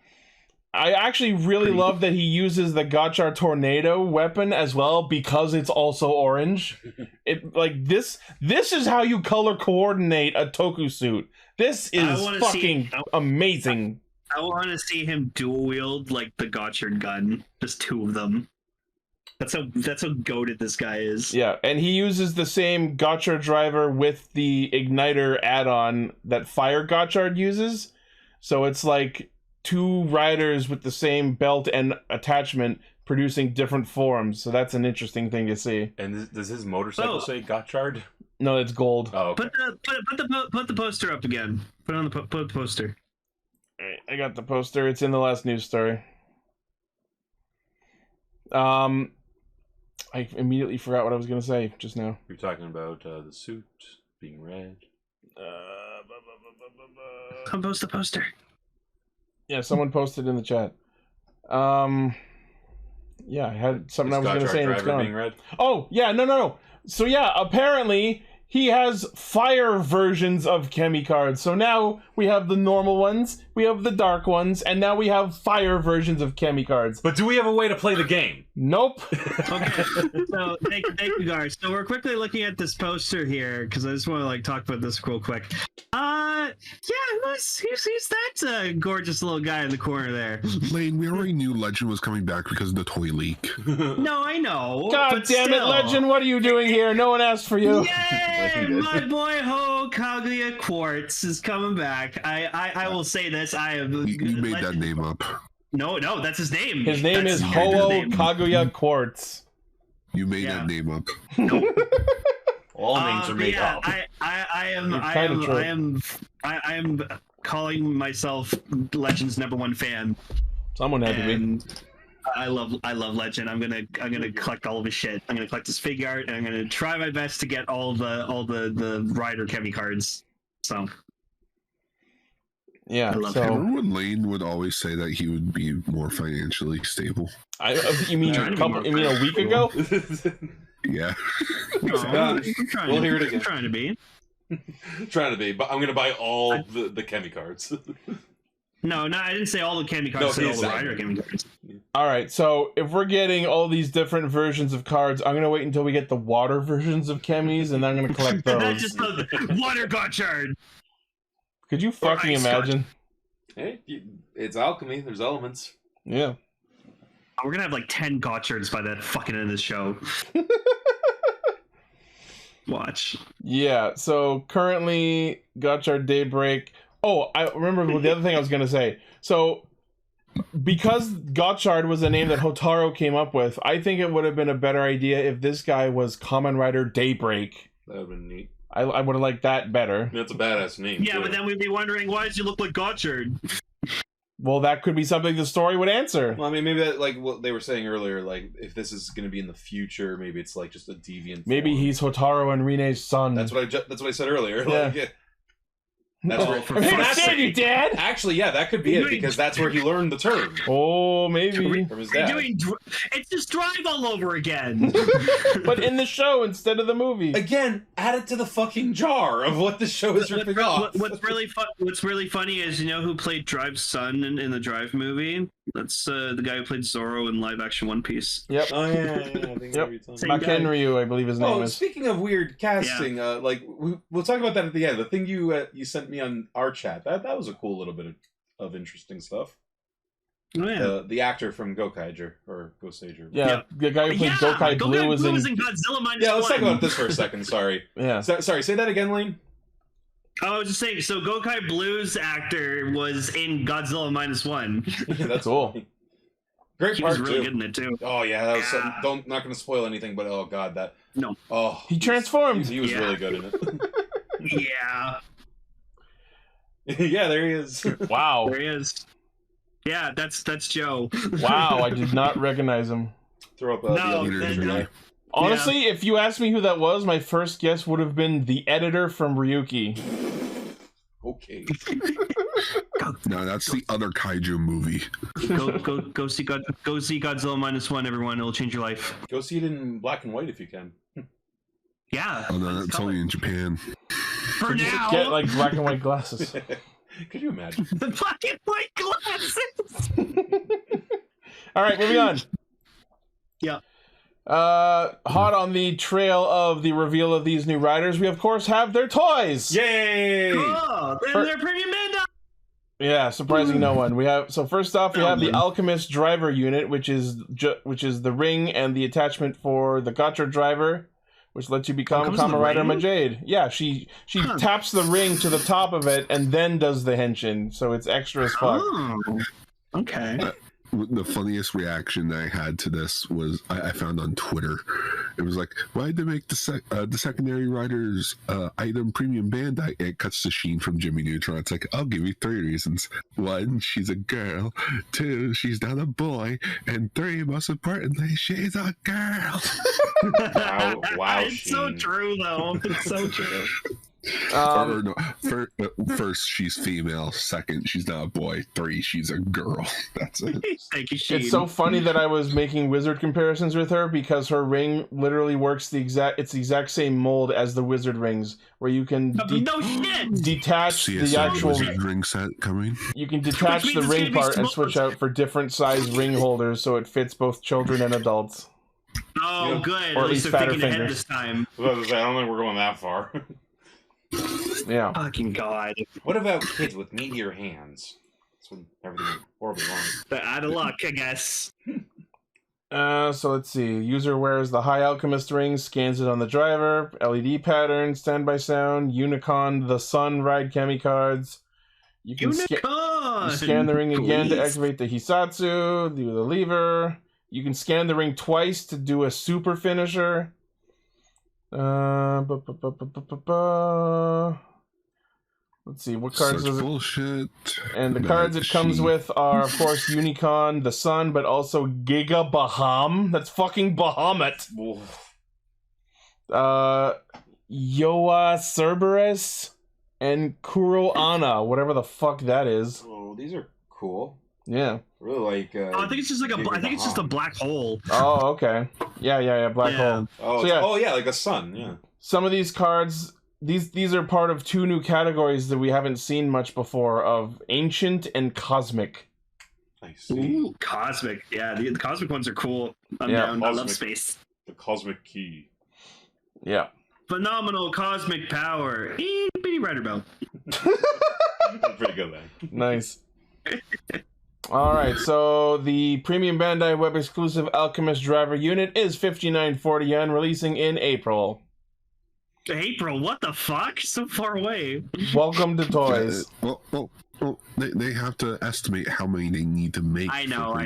I actually really love that he uses the Gotchard Tornado weapon as well, because it's also orange. It like this is how you color coordinate a Toku suit. This is fucking amazing. I want to see him dual wield like the Gotchard gun, just two of them. That's how goated this guy is. Yeah, and he uses the same Gotchard driver with the igniter add-on that Fire Gotchard uses. So it's like two riders with the same belt and attachment producing different forms. So that's an interesting thing to see. And does his motorcycle say Gotchard? No, it's gold. Oh, okay. Put the poster up again. Put on the poster. Alright, I got the poster. It's in the last news story. I immediately forgot what I was going to say just now. You're talking about the suit being red. Come post the poster. Yeah, someone posted in the chat. Yeah, I had something I was going to say and it's gone. Being red? Oh, yeah, no. So yeah, apparently he has fire versions of Chemi cards. So now we have the normal ones, we have the dark ones, and now we have fire versions of Chemi cards. But do we have a way to play the game? Nope. Okay. So thank you guys. So we're quickly looking at this poster here because I just want to talk about this real quick. Yeah, who's that gorgeous little guy in the corner there? Lane, we already knew Legend was coming back because of the toy leak. No, I know. God damn it, Legend! What are you doing here? No one asked for you. Yay! My boy Ho Kaguya Quartz is coming back. I will say this. You made that name up. No, that's his name. His name is Ho Kaguya Quartz. You made that name up. All names are made up. I am calling myself Legend's #1 fan. Someone had to be. I love Legend. I'm gonna collect all of his shit. I'm gonna collect his figure art, and I'm gonna try my best to get all the Rider Chemi cards. So yeah. Remember when Lane would always say that he would be more financially stable? You mean a week ago? Yeah. We'll hear it again. I'm trying to be. Trying to be, but I'm gonna buy all the Kemi cards. No, I didn't say all the Kemi cards. I said all the Rider Kemi cards. All right, so if we're getting all these different versions of cards, I'm gonna wait until we get the water versions of Kemis, and then I'm gonna collect those. That's just the water Gotchard. Could you fucking imagine? Hey, it's alchemy. There's elements. Yeah. We're gonna have like 10 Gotchards by the fucking end of the show. Watch. Yeah, so currently Gotchard Daybreak. Oh, I remember the other thing I was gonna say. So because Gotchard was a name that Hotaru came up with, I think it would have been a better idea if this guy was Kamen Rider Daybreak. That would have been neat. I would have liked that better. That's a badass name. Yeah, too. but then we'd be wondering, why does he look like Gotchard? Well, that could be something the story would answer. Well, I mean, maybe that, like what they were saying earlier, like if this is going to be in the future, maybe it's like just a deviant. Maybe form. he's Hotaru and Rine's son. That's what I said earlier. Yeah. Like, yeah. That's Oh, where, for I'm here to fuck's save you, Dad! actually, yeah, that could be it because that's where he learned the term Oh, maybe. from his dad. It's just Drive all over again. But in the show instead of the movie. Again, add it to the fucking jar of what the show is ripping off. What's really funny is, you know who played Drive's son in the Drive movie? That's the guy who played Zorro in live action One Piece. Yep. Oh yeah. I think Yep. Same Maken guy. Ryu, I believe his name is. Speaking of weird casting, like we'll talk about that at the end. The thing you sent me on our chat, that was a cool little bit of interesting stuff. Oh yeah. The actor from Gokaiger or Goseiger. Yeah, the guy who played Gokai Blue was in Godzilla minus Yeah, let's one. talk about this for a second. Sorry. Yeah. Sorry. Say that again, Lane. I was just saying, so Gokai Blue's actor was in Godzilla minus one. Yeah, that's Cool. funny. Great He part was really too. good in it too. Oh yeah, that was Yeah. not going to spoil anything, but oh god, that No. oh He transformed. He was Yeah. really good in it. Yeah, Yeah, there he is. Wow. there he is. Yeah, that's Joe. Wow, I did not recognize him. Throw up No, the other then- picture there. Honestly, if you asked me who that was, my first guess would have been the editor from Ryuki. Okay. No, that's the other kaiju movie. Go see Godzilla minus one, everyone. It'll change your life. Go see it in black and white if you can. Yeah. Oh no, that's only in Japan. For now. Get like black and white glasses. Could you imagine? The black and white glasses. All right, moving on. Yeah. Hot on the trail of the reveal of these new riders, we of course have their toys. Yay! Oh, they're premium Bandai. Yeah, surprising no one. First off, we have the Alchemist driver unit, which is the ring and the attachment for the Gotchard driver, which lets you become comes with Kamen the Rider ring? Majade. Yeah, she taps the ring to the top of it and then does the henshin, so it's extra as fuck. Oh, okay. The funniest reaction I had to this was I found on Twitter. It was like, why'd they make the secondary riders item premium Bandai? It cuts to Sheen from Jimmy Neutron. It's like, I'll give you 3 reasons. 1, she's a girl. 2, she's not a boy. And 3, most importantly, she's a girl. Wow, It's so Sheen. true, though. It's so true. First, she's female. 2nd, she's not a boy. 3, she's a girl. That's it. Thank you, Sheen. It's so funny that I was making wizard comparisons with her because her ring literally works the exact same mold as the wizard rings, where you can no shit. detach the CSI actual. Wizard ring set coming. You can detach Which the means it's ring gonna be part and small. switch out for different size ring holders, so it fits both children and adults. Oh, Yeah. good. Or At at least least they're fatter thinking ahead fingers. this time. I don't think we're going that far. Yeah. Fucking god. What about kids with meteor hands? That's when everything went horribly wrong. But out of luck, I guess. So let's see. User wears the High Alchemist ring, scans it on the driver, LED pattern, standby sound, Unicorn, the Sun ride Kemi cards. You can Unicorn! scan the ring again to Please. activate the Hisatsu, do the lever. You can scan the ring twice to do a super finisher. Let's see, what cards Such does it... bullshit. And the cards it comes with are, of course, Unicorn, the Sun, but also Giga Baham. That's fucking Bahamut. Oof. Yoa Cerberus, and Kuro Ana, whatever the fuck that is. Oh, these are cool. Yeah. Really like. Oh, I think it's just like I think it's just a black hole. Oh, okay. Yeah, black Yeah. hole. Oh, So, yeah. oh yeah, like a sun. Yeah. Some of these cards These are part of two new categories that we haven't seen much before of ancient and cosmic. I see. Ooh, cosmic. Yeah, the cosmic ones are cool. I'm down. I love space. The cosmic key. Yeah. Phenomenal cosmic power. Itty bitty rider bell. Pretty good, man. Nice. Alright, so the premium Bandai web exclusive Alchemist driver unit is 5940 yen, releasing in April. April, what the fuck? So far away. Welcome to toys. Well, they have to estimate how many they need to make. I know.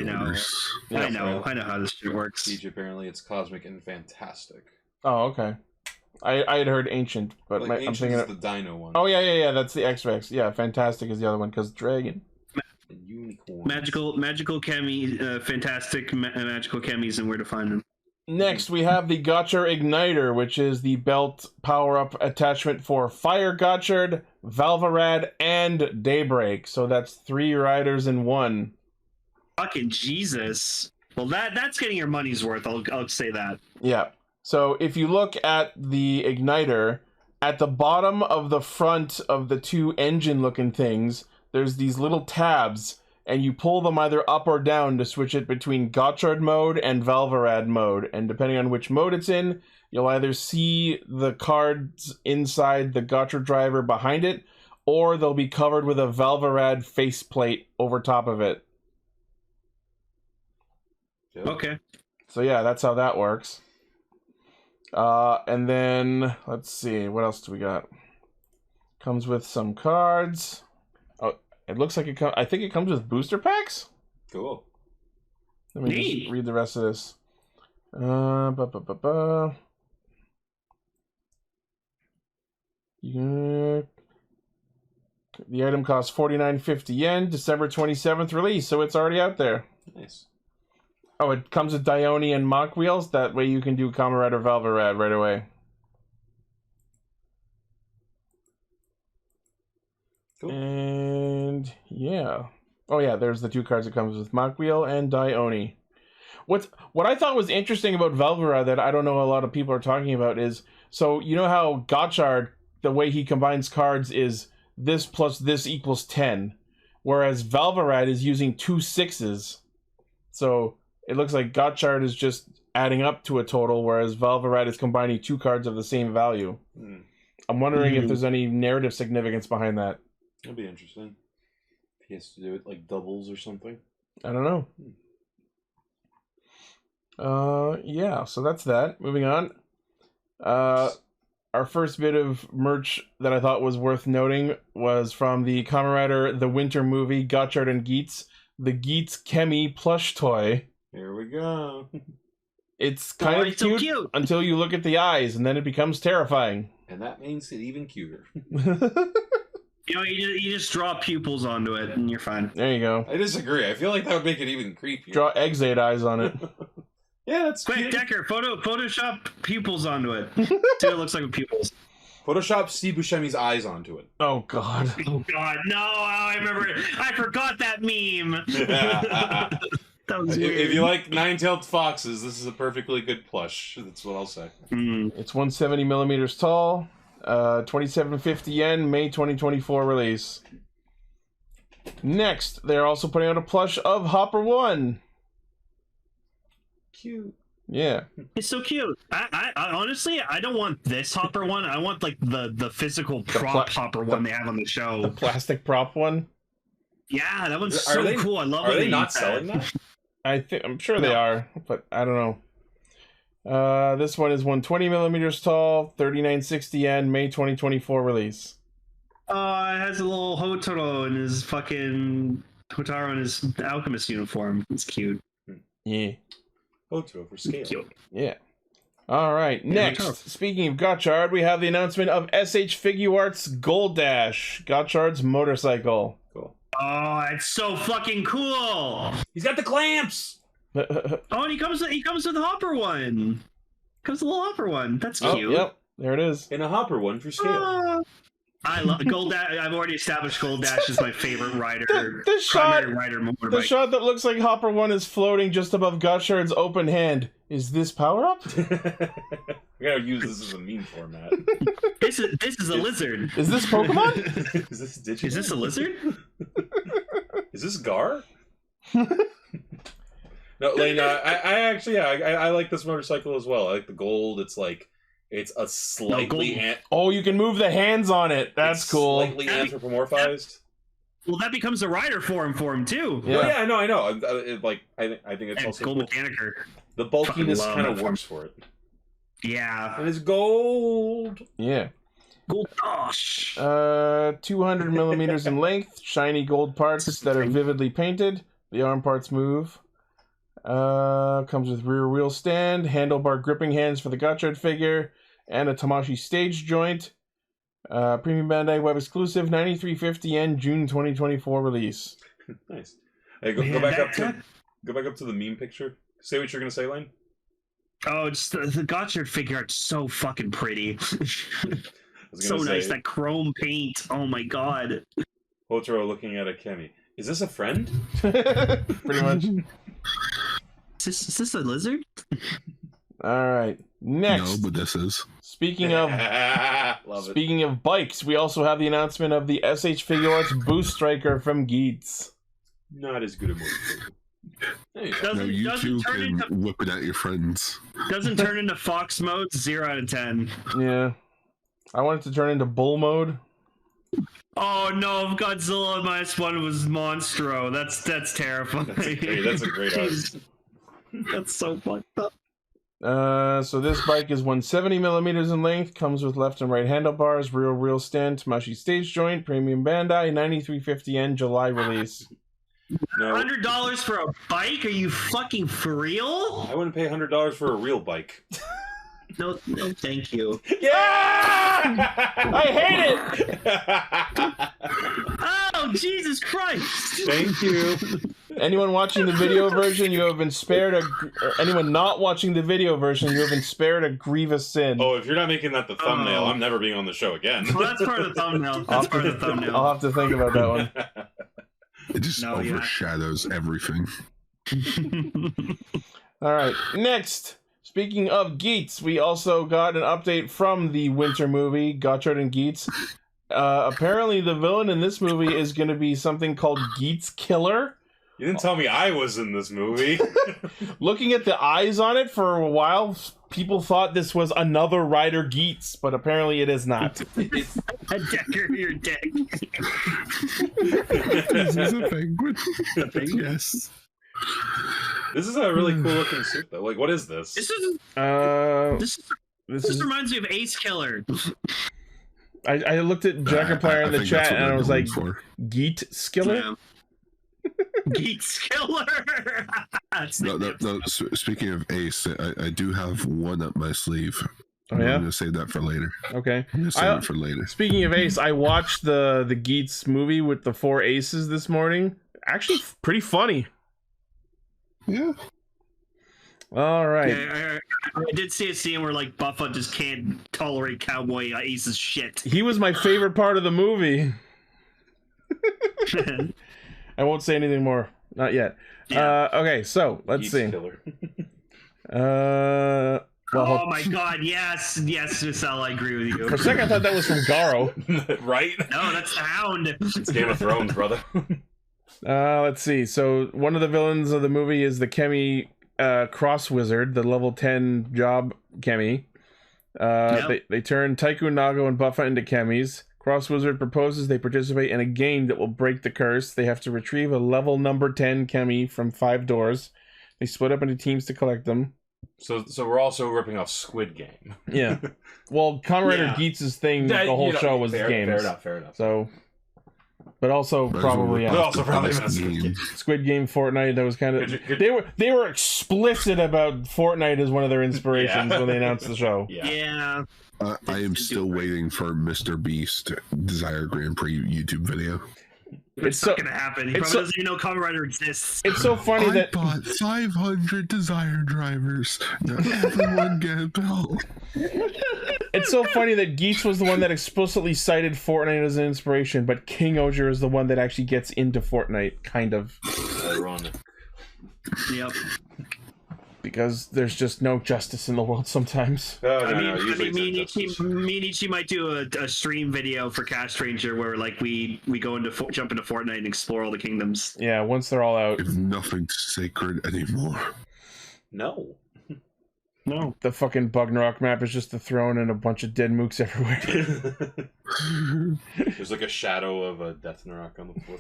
Yeah, I know how this shit works. Siege, apparently it's cosmic and fantastic. Oh, okay. I had heard ancient, but Like I'm thinking is the dino one. Oh yeah, that's the X-Rex. Yeah, fantastic is the other one because dragon. And unicorn. Magical chemi, fantastic magical chemis, and where to find them. Next, we have the Gotchard Igniter, which is the belt power-up attachment for Fire Gotchard, Valvarad, and Daybreak. So that's 3 riders in one. Fucking Jesus. Well, that's getting your money's worth. I'll say that. Yeah. So if you look at the Igniter, at the bottom of the front of the 2 engine-looking things, there's these little tabs, and you pull them either up or down to switch it between Gotchard mode and Valvarad mode. And depending on which mode it's in, you'll either see the cards inside the Gotchard driver behind it, or they'll be covered with a Valvarad faceplate over top of it. Yep. Okay. So yeah, that's how that works. And then, let's see, what else do we got? Comes with some cards. Oh, it looks like I think it comes with booster packs? Cool. Let me just read the rest of this. Yeah. The item costs 49.50 yen, December 27th release, so it's already out there. Nice. Oh, it comes with Dione and Mach wheels. That way you can do Kamen Rider Valvarad right away. Cool. And yeah. Oh yeah, there's the 2 cards that comes with Mach wheel and Dione. What I thought was interesting about Valvarad that I don't know a lot of people are talking about is, so you know how Gotchard, the way he combines cards is this plus this equals 10, whereas Valvarad is using 2 6s. So it looks like Gotchard is just adding up to a total, whereas Valvarad is combining 2 cards of the same value. I'm wondering if there's any narrative significance behind that. That'd be interesting. If he has to do it like doubles or something. I don't know. Yeah, so that's that. Moving on. Our first bit of merch that I thought was worth noting was from the Kamen Rider The Winter Movie, Gotchard and Geats, the Geats Chemi plush toy. Here we go. It's kind of cute, cute until you look at the eyes, and then it becomes terrifying. And that makes it even cuter. You know, you just draw pupils onto it, and you're fine. There you go. I disagree. I feel like that would make it even creepier. Draw exit eyes on it. Yeah, that's Quick, cute. Decker, Photoshop pupils onto it. See what it looks like with pupils. Photoshop Steve Buscemi's eyes onto it. Oh god. Oh god, no! I remember it. I forgot that meme. That was weird. If you like nine-tailed foxes, this is a perfectly good plush. That's what I'll say. It's 170 millimeters tall. 27.50 yen, May 2024 release. Next, they're also putting out a plush of Hopper 1. Cute. Yeah. It's so cute. I honestly, I don't want this Hopper one. I want like the physical prop Hopper one they have on the show. The plastic prop one. Yeah, that one's so cool. I love it. Are they not selling that? I'm sure they are, but I don't know. This one is 120 millimeters tall, 39.60 yen, May 2024 release. It has a little Hotaro in his alchemist uniform. It's cute. Yeah. Hotaro for scale. Cute. Yeah. All right. Next, speaking of Gotchard, we have the announcement of SH Figuarts Gold Dash, Gotchard's motorcycle. Cool. Oh, it's so fucking cool. He's got the clamps. Oh, and he comes with the Hopper one. Comes with the little Hopper one. That's cute. Yep. There it is. And a Hopper one for scale. I love Gold Dash. I've already established Gold Dash is my favorite rider. The motorbike. shot that looks like Hopper 1 is floating just above Gotchard's open hand. Is this power up? We gotta use this as a meme format. This is a lizard. Is this Pokemon? Is this Digimon? Is this a lizard? Is this Gar? No, Lane. I actually, I like this motorcycle as well. I like the gold. It's like, it's a slightly. Oh, you can move the hands on it. That's cool. Slightly anthropomorphized. Well, that becomes a rider form for him too. Yeah, I know. I think it's And also Gold cool. Mechanicer. The bulkiness Fucking kind love of it. works for it. Yeah. And it's gold. Yeah. Gold Dash. 200 millimeters in length, shiny gold parts that are vividly painted. The arm parts move. Comes with rear wheel stand, handlebar gripping hands for the Gotchard figure, and a Tamashii stage joint. Premium Bandai web exclusive, 9350 yen, June 2024 release. Nice. Hey, go back up to the meme picture. Say what you're gonna say, Lane. Oh, it's the Gotchard figure art's so fucking pretty. So say, nice, that chrome paint. Oh my god. Otaro looking at a Kemi. Is this a friend? Pretty much. Is this a lizard? Alright. Next. No, but this is. Speaking of bikes, we also have the announcement of the SH Figure Arts Boost Striker from Geats. Not as good a motorcycle. No, you two can whip it at your friends. Doesn't turn into Fox mode. 0 out of 10. Yeah. I want it to turn into bull mode. Oh no! Godzilla -1 was Monstro. That's terrifying. That's a great art. That's so fucked up. So this bike is 170 millimeters in length, comes with left and right handlebars, rear wheel stand, Tamashii stage joint, premium Bandai, 9350 yen, July release. No, $100 for a bike? Are you fucking for real? I wouldn't pay $100 for a real bike. No, thank you. Yeah! I hate it! Oh, Jesus Christ! Thank you. Anyone watching the video version, you have been spared or anyone not watching the video version, you have been spared a grievous sin. Oh, if you're not making that the thumbnail, I'm never being on the show again. Well, that's part of the thumbnail. That's part of the thumbnail. I'll have to think about that one. It just overshadows everything. Alright, next. Speaking of Geats, we also got an update from the winter movie, Gotchard and Geats. Apparently the villain in this movie is going to be something called Geats Killer. You didn't tell me I was in this movie. Looking at the eyes on it for a while, people thought this was another Rider Geats, but apparently it is not. A Decker, your dick. This is a penguin. Yes. This is a really cool looking suit, though. Like, what is this? This reminds me of Ace Killer. I looked at Jackerplayer in the chat and I was like, Geat Skiller? Geat Skiller! No, speaking of Ace, I do have one up my sleeve. Oh, yeah? I'm going to save that for later. Okay. I'm going to save it for later. Speaking of Ace, I watched the Geats movie with the 4 aces this morning. Actually, pretty funny. Yeah. All right. Yeah, I did see a scene where like Buffa just can't tolerate Cowboy Ace's shit. He was my favorite part of the movie. I won't say anything more. Not yet. Yeah. Okay, so let's see. Oh my god, yes, Giselle, I agree with you. For a second I thought that was from Garo. Right? No, that's the Hound. It's Game of Thrones, brother. Let's see. So one of the villains of the movie is the Kemi Cross Wizard, the level 10 job Kemi. They turn Taiku, Nago, and Buffa into Kemis. Cross Wizard proposes they participate in a game that will break the curse. They have to retrieve a level number 10 Kemi from 5 doors. They split up into teams to collect them. So we're also ripping off Squid Game. Yeah. Well, Kamen Rider Geats' thing, the whole show was games. Fair enough. So, but also probably Squid Game, Fortnite. That was kind of they were explicit about Fortnite as one of their inspirations when they announced the show. Yeah. I am still waiting for Mr. Beast Desire Grand Prix YouTube video. It's not gonna happen. He probably doesn't even know Kamen Rider exists. It's so funny that I bought 500 Desire drivers. Now everyone get a belt. It's so funny that Geets was the one that explicitly cited Fortnite as an inspiration, but King Oger is the one that actually gets into Fortnite, kind of. Ironic. Yep. Because there's just no justice in the world sometimes. Me and Ichi might do a stream video for Castranger where like we go into jump into Fortnite and explore all the kingdoms. Yeah, once they're all out. If nothing's sacred anymore. No. No. The fucking Bugnarok map is just the throne and a bunch of dead mooks everywhere. There's like a shadow of a Death Narok on the floor.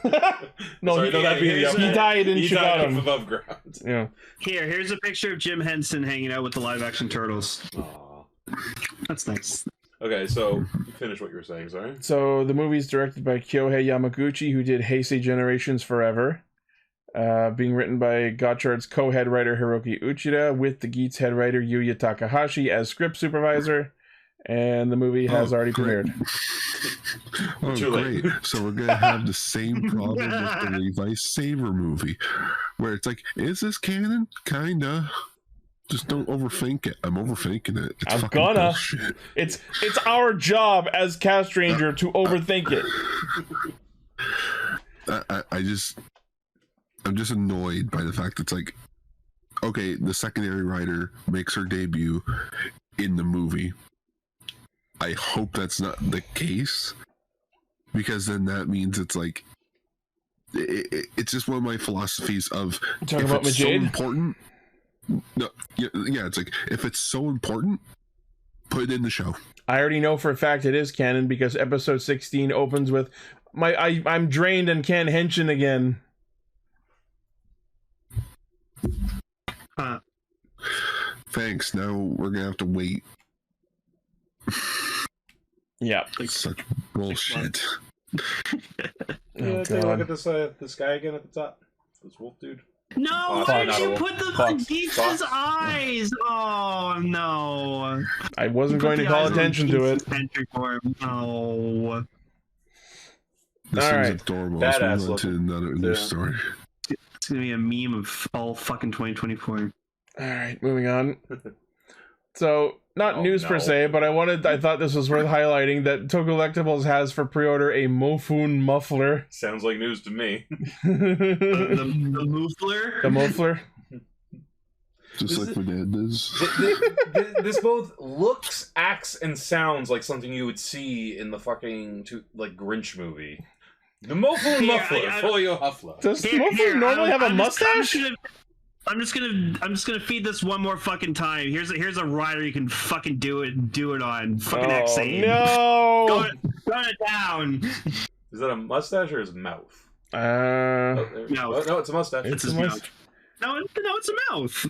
No, Sorry, that'd be the he died in He died Chicago. above ground. Yeah. Here's a picture of Jim Henson hanging out with the live action turtles. Aww. That's nice. Okay, so finish what you were saying, sorry. So the movie's directed by Kyohei Yamaguchi, who did Heisei Generations Forever. Being written by Gotchard's co-head writer Hiroki Uchida, with the Geets head writer Yuya Takahashi as script supervisor, and the movie has already premiered. Oh, great. So we're going to have the same problem with the Levi Saver movie, where it's like, is this canon? Kinda. Just don't overthink it. I'm overthinking it. It's I'm fucking gonna. bullshit. It's our job as Castranger to overthink it. I'm just annoyed by the fact that it's like, okay, the secondary writer makes her debut in the movie. I hope that's not the case, because then that means it's like, it's just one of my philosophies of, Talking if about it's so Majade? important, no, yeah, it's like, if it's so important, put it in the show. I already know for a fact it is canon because episode 16 opens with I'm drained and can't henshin again. Thanks. Now we're gonna have to wait. Yeah. Such bullshit. Oh, Take a look God. at this guy again at the top. This wolf dude. No, Fox, why not did a you wolf. put them Fox. on Geets' Fox. eyes? Oh no. I wasn't Put going to the call eyes on attention to it. Geets' entry form. No. This All is right. adorable. Badass Let's move on to another news Yeah. story. It's gonna be a meme of all fucking 2024. All right, moving on. So, not Oh, news per no. se, but I thought this was worth highlighting that Tokulectables has for pre-order a Mofun muffler. Sounds like news to me. The muffler? The muffler. Just like Fernandez. This both looks, acts, and sounds like something you would see in the fucking Grinch movie. The Mofun Here, muffler for your Huffler. Does Mofun normally have a mustache? I'm just gonna feed this one more fucking time. Here's a rider you can fucking do it on. Fucking Oh, X8. no! Gun it down. Is that a mustache or his mouth? No. No, it's a mustache. It's his a mouth. mustache. No, it's a mouth.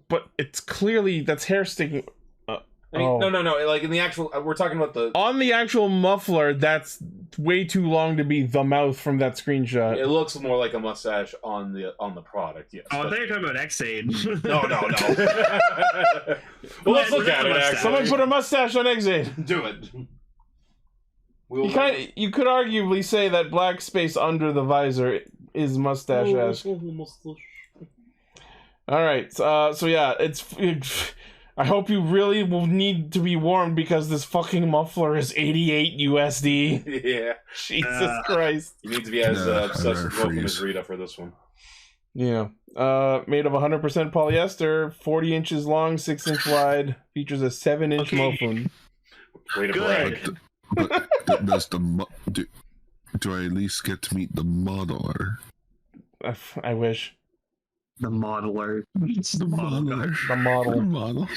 But it's clearly, that's hair sticking. No. Like in the actual, we're talking about the. On the actual muffler, that's way too long to be the mouth from that screenshot. It looks more like a mustache on the product. Yes. Oh, I but- thought you were talking about X8. No. Well, let's look at it. Actually, Someone put a mustache on X8. do it. You could arguably say that black space under the visor is mustache-esque. Alright, so yeah, I hope you really will need to be warned because this fucking muffler is 88 USD. Yeah. Jesus Christ. You need to be as obsessed with freeze. Pokemon as Rita for this one. Yeah. Made of 100% polyester, 40 inches long, 6-inch wide, features a 7-inch Okay. Mofun. Way to Good. brag. But does do I at least get to meet the modeler? I wish. The modeler. The modeler. The model. The model.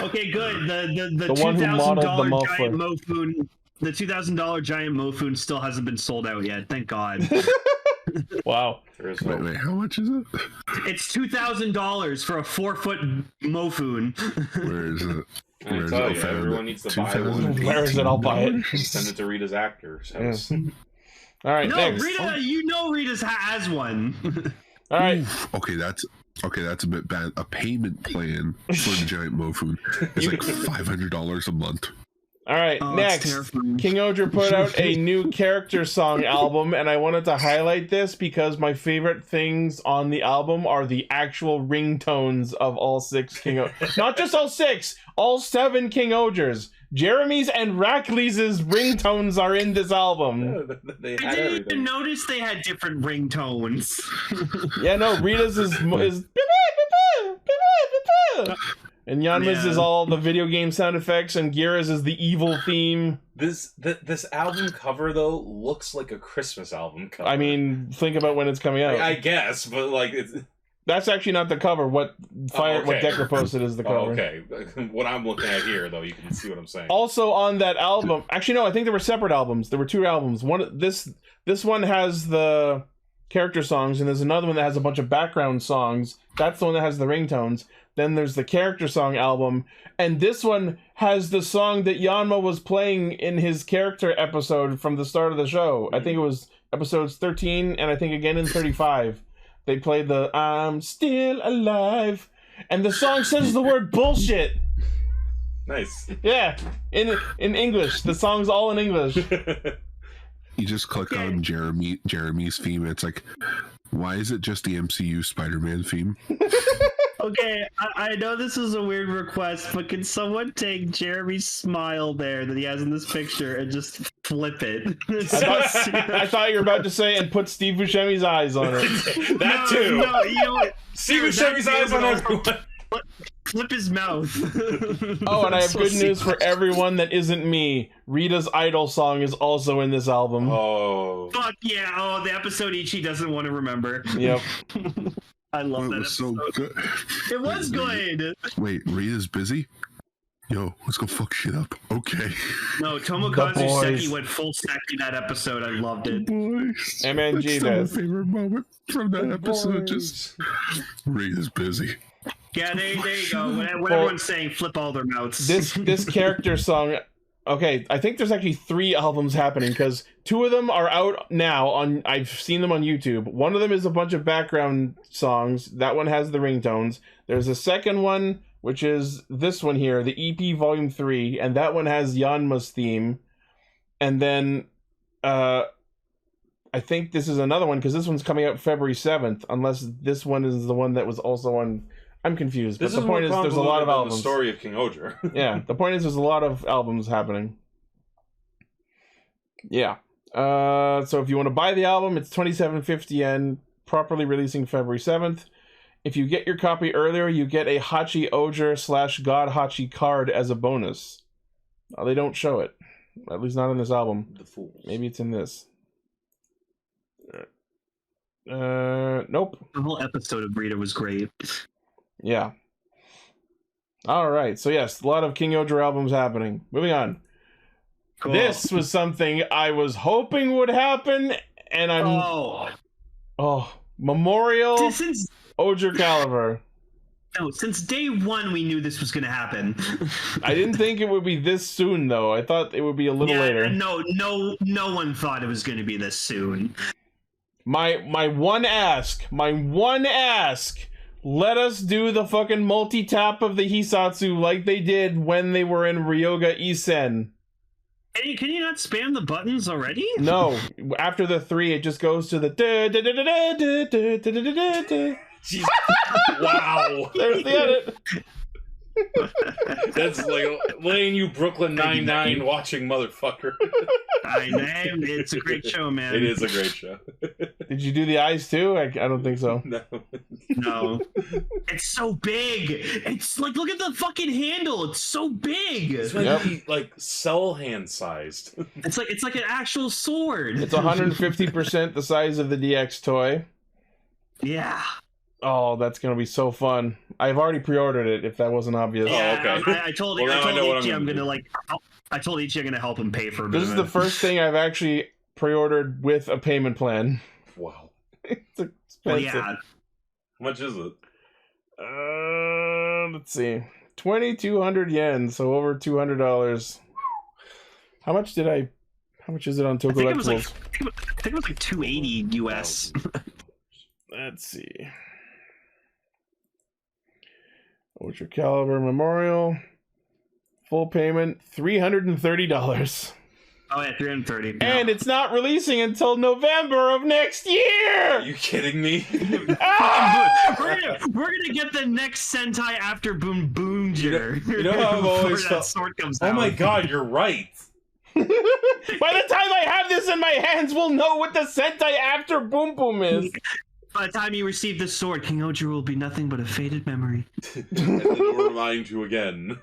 Okay, good. The The one who modeled the $2,000 muffler. giant Mofun. The $2,000 giant Mofun still hasn't been sold out yet. Thank God. Wow. There is Wait, hope. how much is it? It's $2,000 for a 4-foot Mofun. Where is it? I Where is tell it? you, I found everyone it. needs to buy one. Where is it? I'll buy it. Send it to Rita's actor's house. Alright, No, next. Rita, you know Rita's has one. Alright. Okay, that's a bit bad. A payment plan for the giant Mofun is like $500 a month. All right, Oh, next, it's terrifying. King Oger put out a new character song album, and I wanted to highlight this because my favorite things on the album are the actual ringtones of all 6 King Ogers. Not just all 6, all 7 King Ogers. Jeremy's and Rackley's ringtones are in this album. They I had didn't everything. even notice they had different ringtones. Yeah, no, Rita's is and Yanma's is all the video game sound effects, and Gira's is the evil theme. This album cover though looks like a Christmas album cover. I mean, think about when it's coming out. I guess, but like it's. That's actually not the cover. What what Decker posted is the cover. Oh, okay, what I'm looking at here though, you can see what I'm saying. Also on that album, actually no, I think there were separate albums. There were 2 albums. This one has the character songs, and there's another one that has a bunch of background songs. That's the one that has the ringtones. Then there's the character song album, and this one has the song that Yanma was playing in his character episode from the start of the show. I think it was episodes 13, and I think again in 35. They played the I'm Still Alive, and the song says the word bullshit. Nice. Yeah, in English. The song's all in English. You just click on Jeremy's theme. It's like, why is it just the MCU Spider-Man theme? Okay, I know this is a weird request, but can someone take Jeremy's smile there that he has in this picture and just flip it? I thought you were about to say and put Steve Buscemi's eyes on it. That too. No, you know what? Steve Buscemi's eyes on everyone. Flip his mouth. Oh, and I have good news for everyone that isn't me. Rita's Idol song is also in this album. Oh. Fuck yeah! Oh, the episode Ichi doesn't want to remember. Yep. I love It that was so episode. good. It was good. Wait, Rita's busy? Yo, let's go fuck shit up. Okay. No, The Tomokazu boys. Seki went full Seki that episode. I loved it. Boys. MNG That's still my does. favorite moment from that episode. Just Rita's busy. Yeah, there you go. What everyone's saying, flip all their mouths. This character song. Okay, I think there's actually 3 albums happening because 2 of them are out now. I've seen them on YouTube. One of them is a bunch of background songs. That one has the ringtones. There's a second one, which is this one here, the EP Volume 3, and that one has Yanma's theme. And then I think this is another one because this one's coming out February 7th, unless this one is the one that was also on. I'm confused, but the point is there's a lot of albums. The story of King Oger. Yeah, the point is there's a lot of albums happening. Yeah. So if you want to buy the album, it's 27.50 yen, properly releasing February 7th. If you get your copy earlier, you get a Hachi Oger / God Hachi card as a bonus. They don't show it. At least not in this album. The Fools. Maybe it's in this. Nope. The whole episode of Rita was great. Yeah. All right. So yes, a lot of King Oger albums happening. Moving on. Cool. This was something I was hoping would happen, and I'm Memorial Since Ohgercalibur. since day one, we knew this was going to happen. I didn't think it would be this soon, though. I thought it would be a little later. No one thought it was going to be this soon. My one ask. Let us do the fucking multi-tap of the Hisatsu like they did when they were in Ryoga Isen. Hey, can you not spam the buttons already? No, after the 3, it just goes to the Jeez. Wow. There's the edit. That's like laying you Brooklyn Nine-Nine watching, motherfucker. I know. It's a great show, man. It is a great show. Did you do the eyes too? I don't think so. No. It's so big. It's like, look at the fucking handle. It's so big. It's meant to be like cell hand sized. It's like an actual sword. It's 150% the size of the DX toy. Yeah. Oh, that's gonna be so fun. I've already pre-ordered it. If that wasn't obvious. Yeah. Oh, okay. I told Well, now I know what Ichi I'm gonna do. I told Ichi I'm gonna help him pay for it. This is the first thing I've actually pre-ordered with a payment plan. Wow. It's expensive. Well, yeah. How much is it? Let's see, 2,200 yen, so over $200. How much is it on I think it was Tokulectables? I think it was like 280 US. Let's see. Ohgercalibur Memorial. Full payment $330. Oh yeah, 330. And it's not releasing until November of next year. Are you kidding me? Ah! We're gonna get the next Sentai after Boonboomger. You know how I've always that felt. sword comes Oh out. my god, you're right. By the time I have this in my hands, we'll know what the Sentai after Boom Boom is. By the time you receive this sword, King Oger will be nothing but a faded memory. And then we'll remind you again.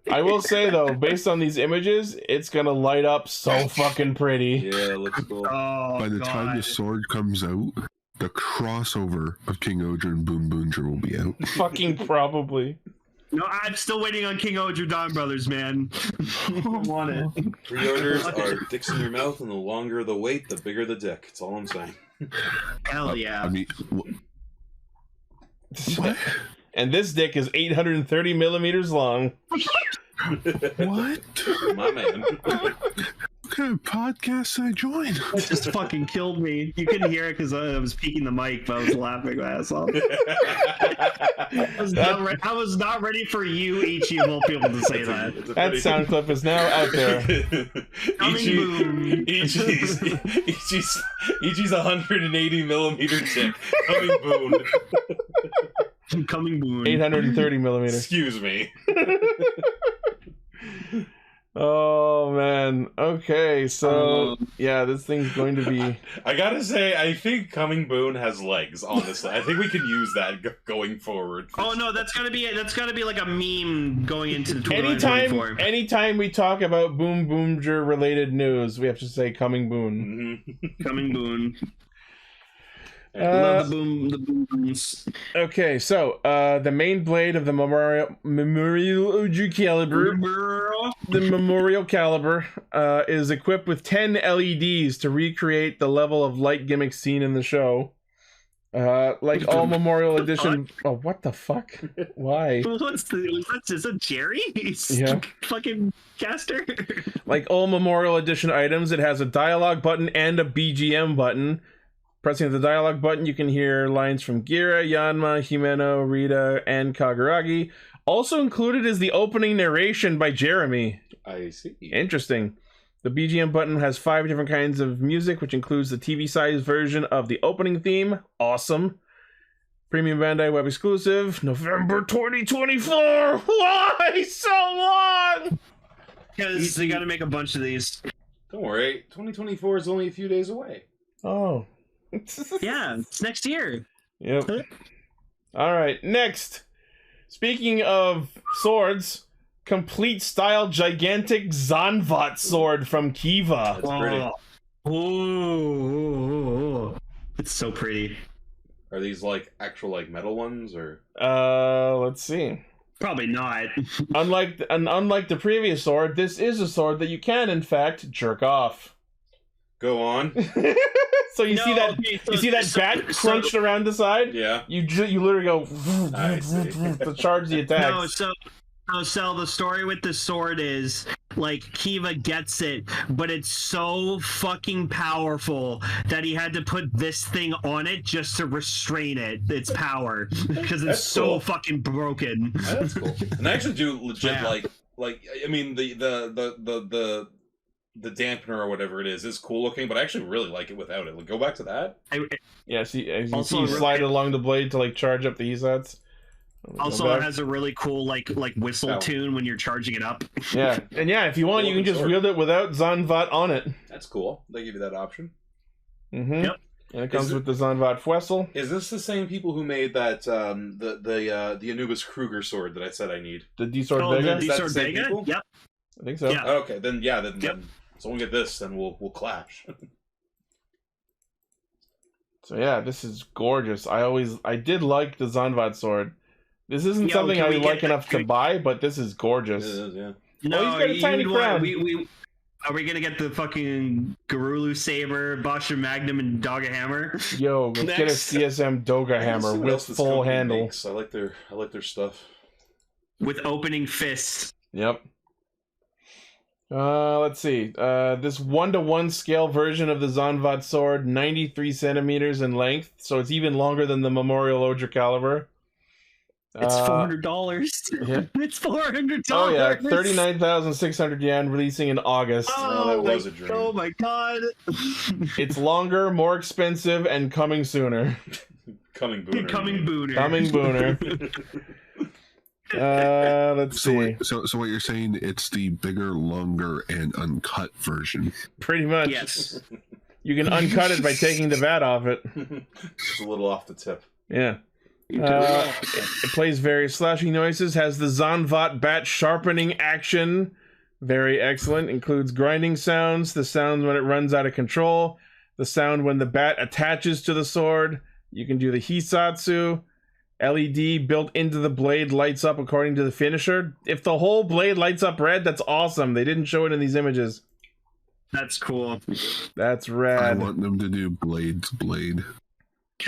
I will say though, based on these images, it's gonna light up so fucking pretty. Yeah, it looks cool. Oh, By the time the sword comes out, the crossover of King Oger and Boonboomger will be out. Fucking probably. No, I'm still waiting on King Oger Dawn Brothers, man. I want it. Pre-orders are dicks in your mouth, and the longer the wait, the bigger the dick. That's all I'm saying. Hell yeah. I mean, what? And this dick is 830 millimeters long. What? My man. What kind of podcast did I join? That just fucking killed me. You couldn't hear it because I was peeking the mic, but I was laughing my ass off. I was not ready for you, Ichi, of all people, to say that. That sound clip is now out there. Ichi's 180 millimeter dick. Coming boon. Coming boon. 830 millimeters. Excuse me. Oh man. Okay, so yeah, this thing's going to be. I gotta say, I think Coming Boon has legs. Honestly, I think we can use that going forward. Oh no, that's gotta be like a meme going into the 2024. Anytime we talk about Boonboomger related news, we have to say Coming Boon. Mm-hmm. Coming Boon. Love the booms. Okay, so the main blade of the Memorial Ohgercalibur, the Memorial Caliber, is equipped with 10 LEDs to recreate the level of light gimmicks seen in the show. Like all Memorial Edition. Oh, what the fuck? Why? Is that Jerry? Yeah. Fucking caster. Like all Memorial Edition items, it has a dialogue button and a BGM button. Pressing the dialogue button, you can hear lines from Gira, Yanma, Himeno, Rita, and Kaguragi. Also included is the opening narration by Jeremy. I see. Interesting. The BGM button has 5 different kinds of music, which includes the TV-sized version of the opening theme. Awesome. Premium Bandai web exclusive, November 2024. Why so long? Because they got to make a bunch of these. Don't worry, 2024 is only a few days away. Oh. Yeah, it's next year. Yep. All right, next. Speaking of swords, complete style gigantic Zanvat sword from Kiva. That's pretty. Oh, it's so pretty. Are these like actual like metal ones or? Let's see. Probably not. Unlike the previous sword, this is a sword that you can in fact jerk off. Go on. So you see that bat crunched around the side? Yeah. You literally go I see. to charge the attacks. So the story with the sword is like Kiva gets it, but it's so fucking powerful that he had to put this thing on it just to restrain its power because it's so cool. fucking broken. That's cool. And I actually do legit Yeah. like I mean the dampener or whatever it is cool looking, but I actually really like it without it. Like, go back to that. Yeah, see, as you Also, see, you slide it along the blade to like charge up the ESATs. Also, it has a really cool like whistle tune when you're charging it up. Yeah, and yeah, if you want, you can just wield it without Zanvat on it. That's cool. They give you that option. Mm-hmm. Yep. And it comes with the Zanvat Fwessel. Is this the same people who made that the Anubis Kruger sword that I said I need? The D-Sword Oh, Vega? the Is that the D-Sword same Vega? people? Yep. I think so. Yeah. Okay, then then so when we get this, then we'll clash. So yeah, this is gorgeous. I did like the Zanvat sword. This isn't Yo, something can I we like get- enough to buy, but this is gorgeous. It is, yeah. No, he's got a tiny crown. Are we gonna get the fucking Garulu Saber, Boscher Magnum, and Dogga Hammer? Yo, let's get a Next. CSM Doga I hammer see what with else this full company handle. makes. I like their stuff. With opening fists. Yep. Let's see. This 1:1 scale version of the Zanvat sword, 93 centimeters in length, so it's even longer than the Memorial Ohgercalibur. It's $400. Yeah. It's $400. Oh yeah, 39,600 yen, releasing in August. Oh, that was a dream. Oh my god. It's longer, more expensive, and coming sooner. Coming booner. Coming booner. Coming booner. Let's see. So what you're saying? It's the bigger, longer, and uncut version. Pretty much. Yes. You can uncut it by taking the VAT off it. Just a little off the tip. Yeah. It plays various slashing noises, has the Zanvat bat sharpening action. Very excellent. Includes grinding sounds, the sound when it runs out of control, the sound when the bat attaches to the sword. You can do the Hisatsu. LED built into the blade lights up according to the finisher. If the whole blade lights up red, that's awesome. They didn't show it in these images. That's cool. That's I rad. want them to do Blade's Blade.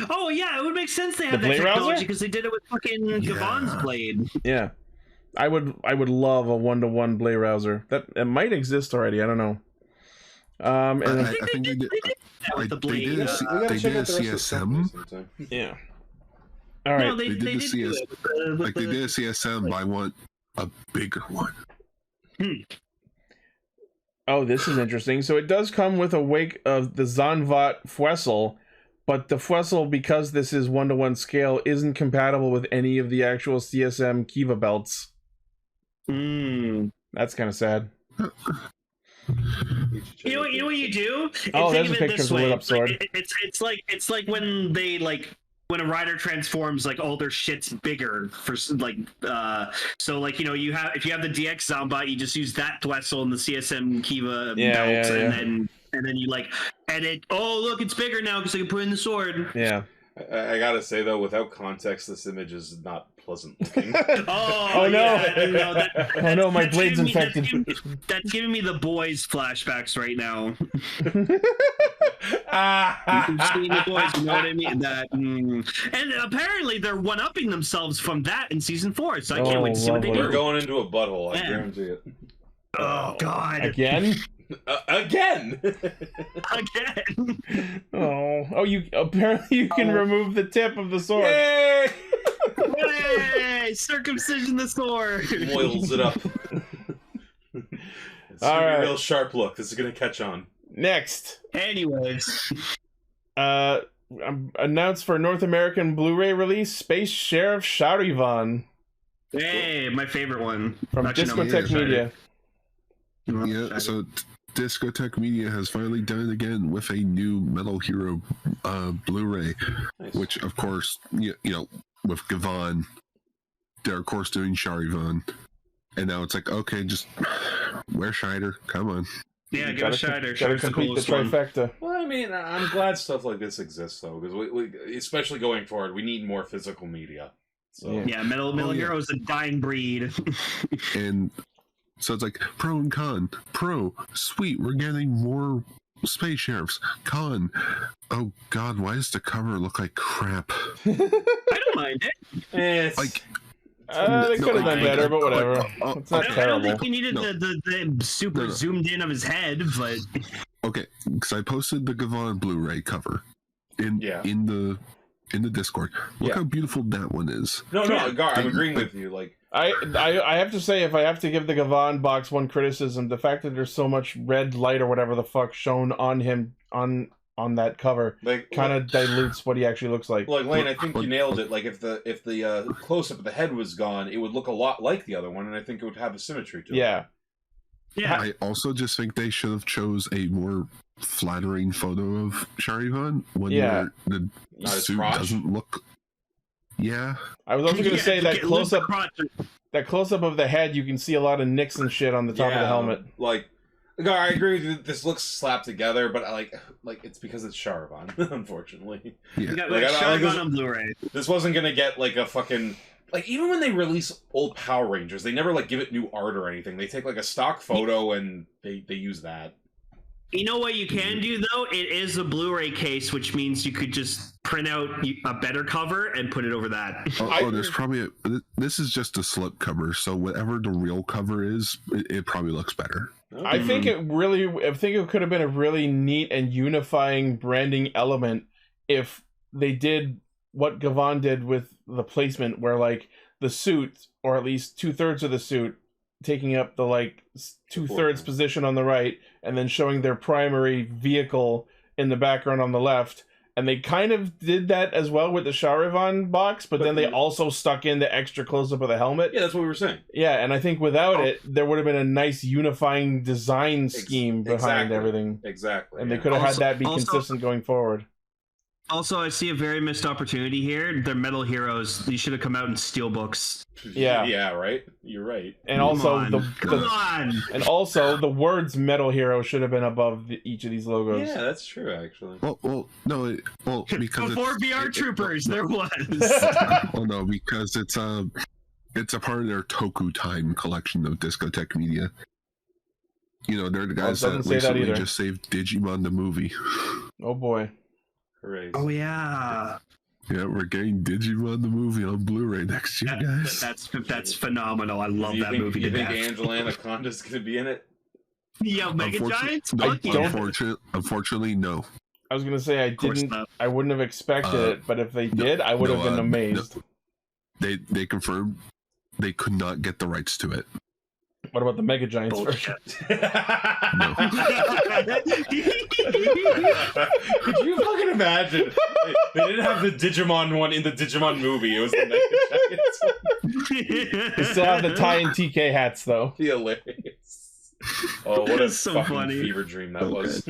Oh yeah, it would make sense they have The that blade technology rouser? because they did it with fucking Gavon's blade. Yeah. I would love a 1-to-1 blade rouser. That it might exist already, I don't know. And I think they did. That with the They blade. did a CSM. sometime. yeah. All right. No, they They did the did CS do it with Like they did a CSM, but I want a bigger one. Oh, this is interesting. So it does come with a wake of the Zanvat Fuessel, but the Fuessel, because this is 1-to-1 scale, isn't compatible with any of the actual CSM Kiva belts. That's kind of sad. You know what you do? Oh, Think there's a of it picture this of the way. lit up sword. It's like when they when a rider transforms, like all their shit's bigger for so like you have if you have the DX Zomba, you just use that Dwessel and the CSM Kiva belt, and then you edit. Oh look, it's bigger now because I can put in the sword. Yeah. I gotta say though, without context, this image is not pleasant looking. Oh, no. Yeah, Oh no, my that's blade's giving me- infected. That's giving me the boys flashbacks right now. You can see the boys, you know what I mean? And apparently they're one-upping themselves from that in season 4, so I can't wait to see what they lovely. We're do. going into a butthole, I Yeah. guarantee it. Oh god. Again? Again! Again. Oh, you apparently you can remove the tip of the sword. Yay! Hey, circumcision the sword. Moils it up. It's gonna be a real sharp look. This is gonna catch on. Next. Anyways. Announced for North American Blu-ray release, Space Sheriff Charivan Hey, my favorite one. from Actually, no, Discotech my Media. favorite. Yeah, so Discotech Media has finally done it again with a new Metal Hero Blu-ray, Nice. which of course, you know, with Gavon, they're of course doing Charivan, and now it's like, okay, just wear Scheider, come on. Yeah, You give gotta a Scheider. Gotta Scheider's the complete the coolest one. trifecta. Well, I mean, I'm glad stuff like this exists, though, because we especially going forward, we need more physical media. So Yeah. Yeah, Metal yeah. Hero is a dying breed. And so it's like pro and con. Pro, sweet, we're getting more space sheriffs. Con, oh god, why does the cover look like crap? I don't mind it. it's, Like, They could have done better, but whatever. It's not I don't terrible. think you needed No. the super No. zoomed in of his head, but okay, because I posted the Gavon Blu-ray cover in the Discord. Look Yeah. how beautiful that one is. no, Gar, I'm agreeing with you. Like, I have to say, if I have to give the Gavon box one criticism, the fact that there's so much red light or whatever the fuck shown on him on that cover kind of dilutes what he actually looks like. Like Lane, I think you nailed it. Like if the close up of the head was gone, it would look a lot like the other one, and I think it would have a symmetry to it. Yeah. yeah. I also just think they should have chose a more flattering photo of Charivan when Yeah. the Not his suit crotch. doesn't look. Yeah, I was also going to say that close up Crotch. of the head, you can see a lot of nicks and shit on the top of the helmet. Like, Gar, I agree with you. This looks slapped together, but I like it's because it's Charivan, unfortunately. yeah. We got Like, I like Charivan this- on Blu-ray. This wasn't gonna get like a fucking like even when they release old Power Rangers, they never like give it new art or anything. They take like a stock photo and they use that. You know what you can do though? It is a Blu-ray case, which means you could just print out a better cover and put it over that. There's probably this is just a slip cover, so whatever the real cover is, it probably looks better. I think it could have been a really neat and unifying branding element if they did what Gavon did with the placement, where like the suit, or at least 2/3 of the suit, taking up the like 2/3 position on the right, and then showing their primary vehicle in the background on the left. And they kind of did that as well with the Charivan box, but then they also stuck in the extra close-up of the helmet. Yeah, that's what we were saying. Yeah, and I think without it, there would have been a nice unifying design scheme behind everything. Exactly. And they could have had that be consistent going forward. Also, I see a very missed opportunity here. They're Metal Heroes. These should have come out in steelbooks. Yeah. Yeah, right? You're right. And Come on. And also the words Metal Hero should have been above each of these logos. Yeah, that's true, actually. Because before VR Troopers, there was. Well, no, because it's a part of their Toku Time collection of Discotech Media. You know, they're the guys that recently just saved Digimon the movie. Oh boy. Hooray. Oh yeah. Yeah, we're getting Digimon the movie on Blu-ray next year, guys. That's phenomenal. I love that movie. You think Angela Anaconda's gonna be in it? Yeah, Mega Giants? Unfortunately, no. I was gonna say I wouldn't have expected it, but if they did, I would have been amazed. They confirmed they could not get the rights to it. What about the Mega Giants version? No. Could you fucking imagine? They didn't have the Digimon one in the Digimon movie. It was the Mega Giants. They still have the tie and TK hats, though. Hilarious. Oh, what a so fucking funny. fever dream that was.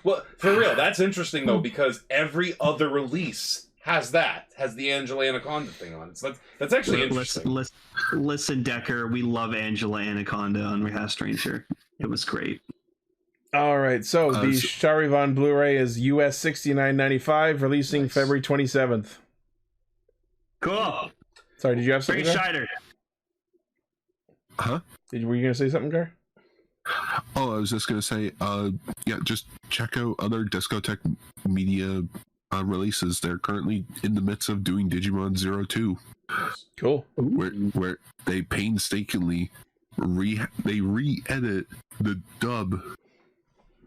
Well, for real, that's interesting, though, because every other release has the Angela Anaconda thing on it. So that's actually interesting. Listen, Decker, we love Angela Anaconda on Recast Stranger. It was great. All right, so the Charivan Blu-ray is US $69.95, releasing February 27th. Cool. Sorry, did you have something? Frank Scheider. Huh? Were you going to say something, Gar? Oh, I was just going to say, just check out other Discotech Media releases. They're currently in the midst of doing Digimon 02. Cool. Where they painstakingly re-edit the dub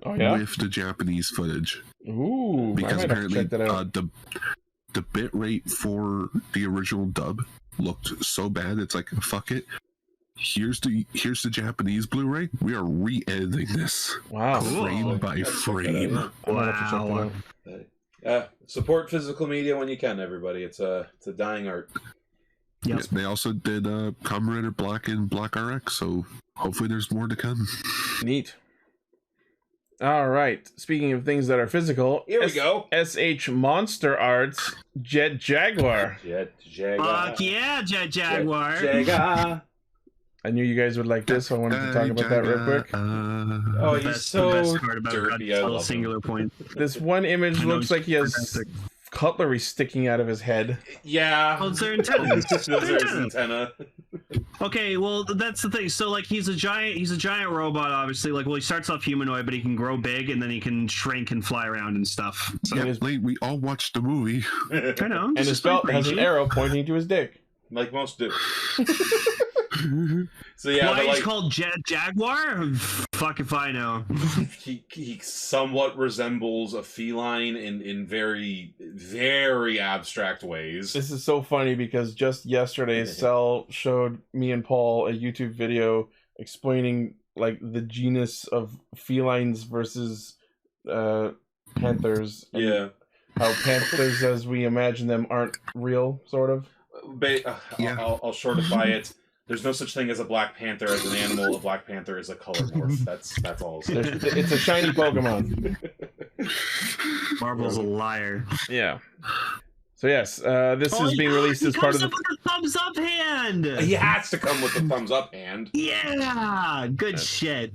with the Japanese footage. Ooh, because apparently the bit rate for the original dub looked so bad, it's like, fuck it. Here's the Japanese Blu-ray. We are re-editing this. Wow. Frame by frame. Wow. Support physical media when you can, everybody. It's a dying art. Yep. Yeah, they also did Kamen Rider Black and Black RX, so hopefully there's more to come. Neat. All right. Speaking of things that are physical, here we go. SH Monster Arts Jet Jaguar. Jet Jaguar. Fuck yeah, Jet Jaguar. Jet Jaguar. I knew you guys would like this, so I wanted to talk about that real quick. Oh, he's so the best part about dirty. little singular point. This one image looks like he has cutlery sticking out of his head. Yeah. Oh, it's their antennas. Those are his antenna. Okay, well, that's the thing. So, like, he's a giant robot, obviously. Like, well, he starts off humanoid, but he can grow big, and then he can shrink and fly around and stuff. So, yeah, we all watched the movie. I know. And his belt has an arrow pointing to his dick. Like most do. So yeah, why he's called Jet Jaguar? Fuck if I know. he somewhat resembles a feline in very, very abstract ways. This is so funny because just yesterday Cell showed me and Paul a YouTube video explaining like the genus of felines versus panthers. Yeah. How panthers as we imagine them aren't real, sort of. I'll shortify it. There's no such thing as a black panther as an animal. A black panther is a color morph. That's all. It's a shiny Pokemon. Marble's a liar. Yeah. So yes, this is being released as part of the thumbs up hand. He has to come with the thumbs up hand. Yeah, good shit.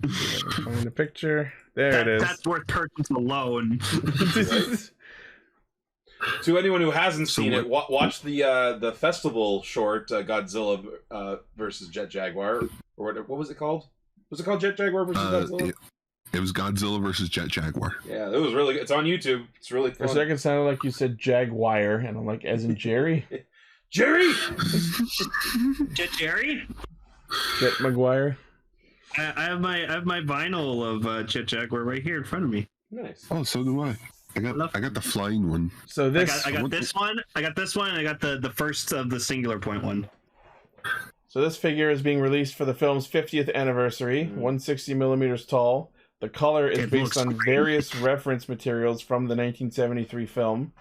Find the picture. There it is. That's worth purchase alone. To anyone who hasn't seen it, watch the festival short Godzilla versus Jet Jaguar, or what was it called? Was it called Jet Jaguar versus Godzilla? It was Godzilla versus Jet Jaguar. Yeah, it was really good. It's on YouTube. It's really fun. For a second, it sounded like you said Jaguar, and I'm like, as in Jerry? Jerry! Jet Jerry? Jet Maguire? I have my vinyl of Jet Jaguar right here in front of me. Nice. Oh, so do I. I got the flying one. So this I got this one. I got this one, and I got the first of the singular point one. So this figure is being released for the film's 50th anniversary, 160 millimeters tall. The color is based on various reference materials from the 1973 film.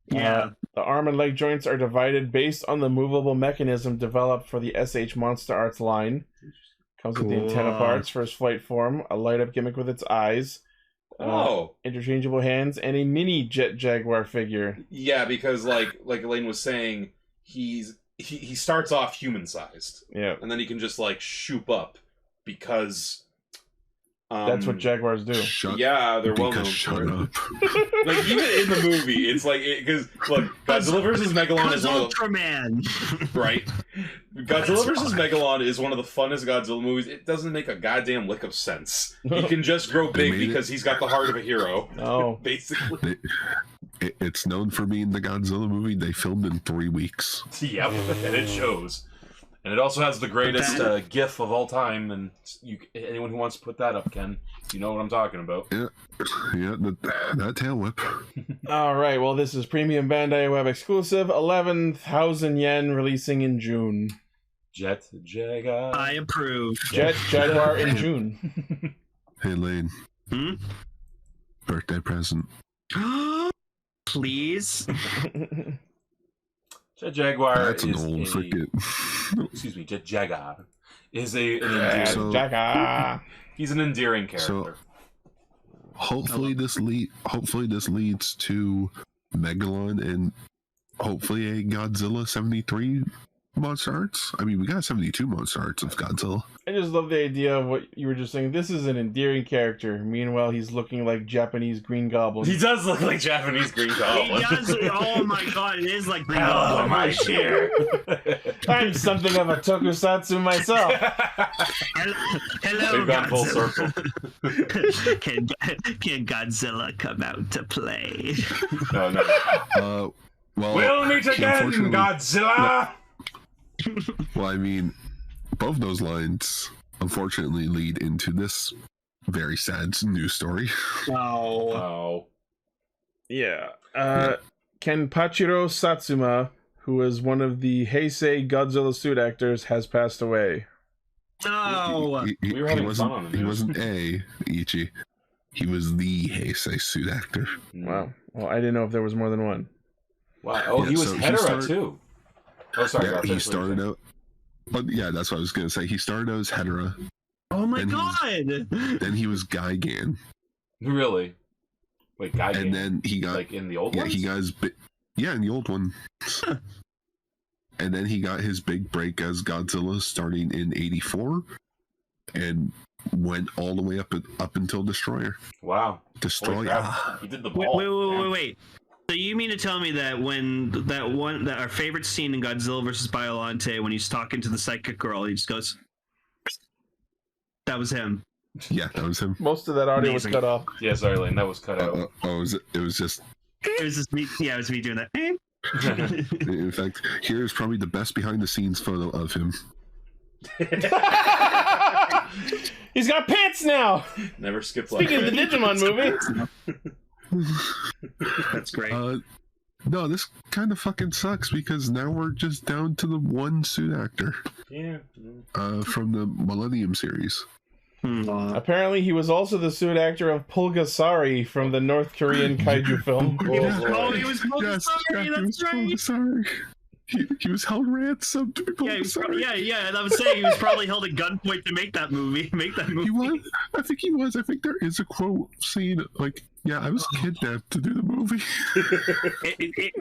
Yeah. The arm and leg joints are divided based on the movable mechanism developed for the SH Monster Arts line. Comes with the antenna parts for his flight form, a light-up gimmick with its eyes, interchangeable hands, and a mini Jet Jaguar figure. Yeah, because like Elaine was saying, he starts off human-sized. Yeah. And then he can just like shoop up because that's what Jaguars do. They're well known for it. Like even in the movie, it's like because look, Godzilla vs. Megalon is one of Ultraman, right? Godzilla vs. Megalon is one of the funnest Godzilla movies. It doesn't make a goddamn lick of sense. He can just grow big because he's got the heart of a hero. Oh, basically. It's known for being the Godzilla movie they filmed in 3 weeks. Yep, and it shows. And it also has the greatest GIF of all time, and anyone who wants to put that up can. You know what I'm talking about. Yeah, that tail whip. All right, well, this is premium Bandai Web exclusive, 11,000 yen, releasing in June. Jet Jaguar. I approve. Jet Jaguar in June. Hey, Lane. Birthday present. Please. Jet Jaguar That's an old freaking. Excuse me, Jet Jaguar is an endearing. He's an endearing character. So, hopefully this leads to Megalon and hopefully a Godzilla 73 Monster Arts. I mean, we got 72 Monster Arts of Godzilla. I just love the idea of what you were just saying. This is an endearing character. Meanwhile, he's looking like Japanese Green Goblin. He does look like Japanese Green Goblin. He does. Oh my god, it is like Green Goblin. My share. I'm something of a tokusatsu myself. Hello, We've gone full circle. Can Godzilla come out to play? No. Well, we'll meet again, Godzilla! Well, I mean, both those lines unfortunately lead into this very sad news story. Oh. Yeah. Kenpachiro Satsuma, who is one of the Heisei Godzilla suit actors, has passed away. No. We were having fun on the news. He wasn't Ichi. He was the Heisei suit actor. Wow. Well, I didn't know if there was more than one. Wow. Oh, Yeah, he was so Hedera too. Oh, sorry. Yeah, he started out. But yeah, that's what I was gonna say. He started out as Hedera. Oh my god! Then he was Gigan. Really? Wait, Guy. And then he got like in the old ones? he got his in the old one. And then he got his big break as Godzilla starting in '84, and went all the way up until Destroyer. Wow. Destroyer. He did the ball. Wait. So you mean to tell me that when that our favorite scene in Godzilla vs. Biollante, when he's talking to the psychic girl, he just goes, that was him. Yeah, that was him. Most of that audio was cut off. Yeah, sorry, Lane, that was cut out. It was just me. Yeah, it was me doing that. In fact, here's probably the best behind the scenes photo of him. He's got pants now. Never skip life. Speaking of the Digimon movie. That's great. No, this kind of fucking sucks because now we're just down to the one suit actor. Yeah. From the Millennium series. Apparently, he was also the suit actor of Pulgasari from the North Korean kaiju film. Oh, he was Pulgasari. That's right. Sorry. He was held ransom to be Pulgasari. Yeah. I was saying he was probably held at gunpoint to make that movie. He was. I think he was. I think there is a quote saying like, "Yeah, I was kidnapped to do the movie."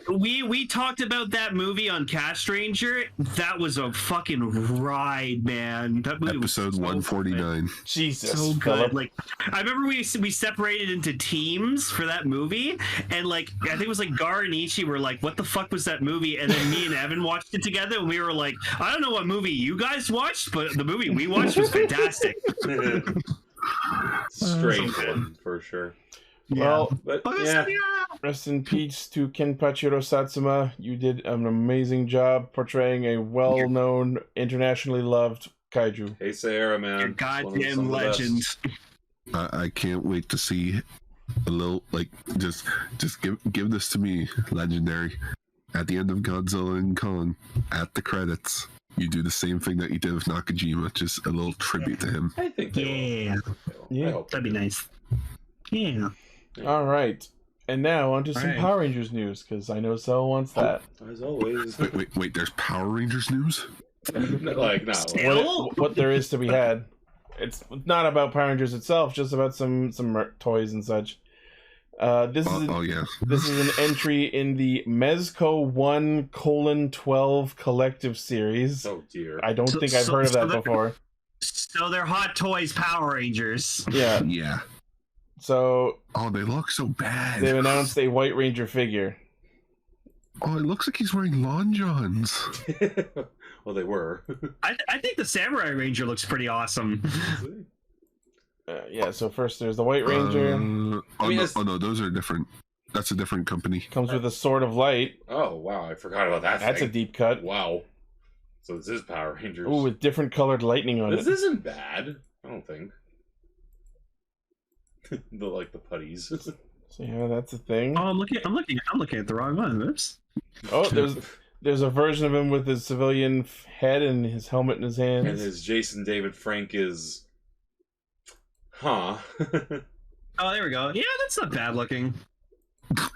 We talked about that movie on Castranger. That was a fucking ride, man. That movie Episode was 149. Jesus, so good. Philip. Like, I remember we separated into teams for that movie, and like I think it was like Gar and Ichi were like, "What the fuck was that movie?" And then me and Evan watched it together, and we were like, "I don't know what movie you guys watched, but the movie we watched was fantastic." Strange one for sure. Well, But yeah. rest in peace to Kenpachiro Satsuma. You did an amazing job portraying a well-known, internationally loved kaiju. Hey Sarah, man. You're goddamn legend. I can't wait to see a little like just give this to me, legendary. At the end of Godzilla and Kong, at the credits, You do the same thing that you did with Nakajima, just a little tribute to him. I think they will. Yeah. I hope That'd be they do. nice. Yeah. All right. And now onto some Right. Power Rangers news, because I know Sel wants that. As always. Wait, there's Power Rangers news? Like, no. What there is to be had. It's not about Power Rangers itself, just about some toys and such. This is an entry in the Mezco 1:12 collective series. Oh dear. I don't think I've heard of that before. So they're Hot Toys Power Rangers. Yeah. Yeah. So Oh, they look so bad. they've announced a White Ranger figure. Oh, it looks like he's wearing Lon Johns. Well, they were. I think the Samurai Ranger looks pretty awesome. Yeah, so first there's the White Ranger. No, those are different. That's a different company. Comes with a Sword of Light. Oh wow, I forgot about that. That's a thing. deep cut. Wow. So this is Power Rangers. Ooh, with different colored lightning on This it. isn't bad. I don't think. the putties. So yeah, that's a thing. Oh, I'm looking at the wrong one. Oops. Oh, there's a version of him with his civilian head and his helmet in his hands. And his Jason David Frank is. Huh. Oh, there we go. Yeah, that's not bad looking. Got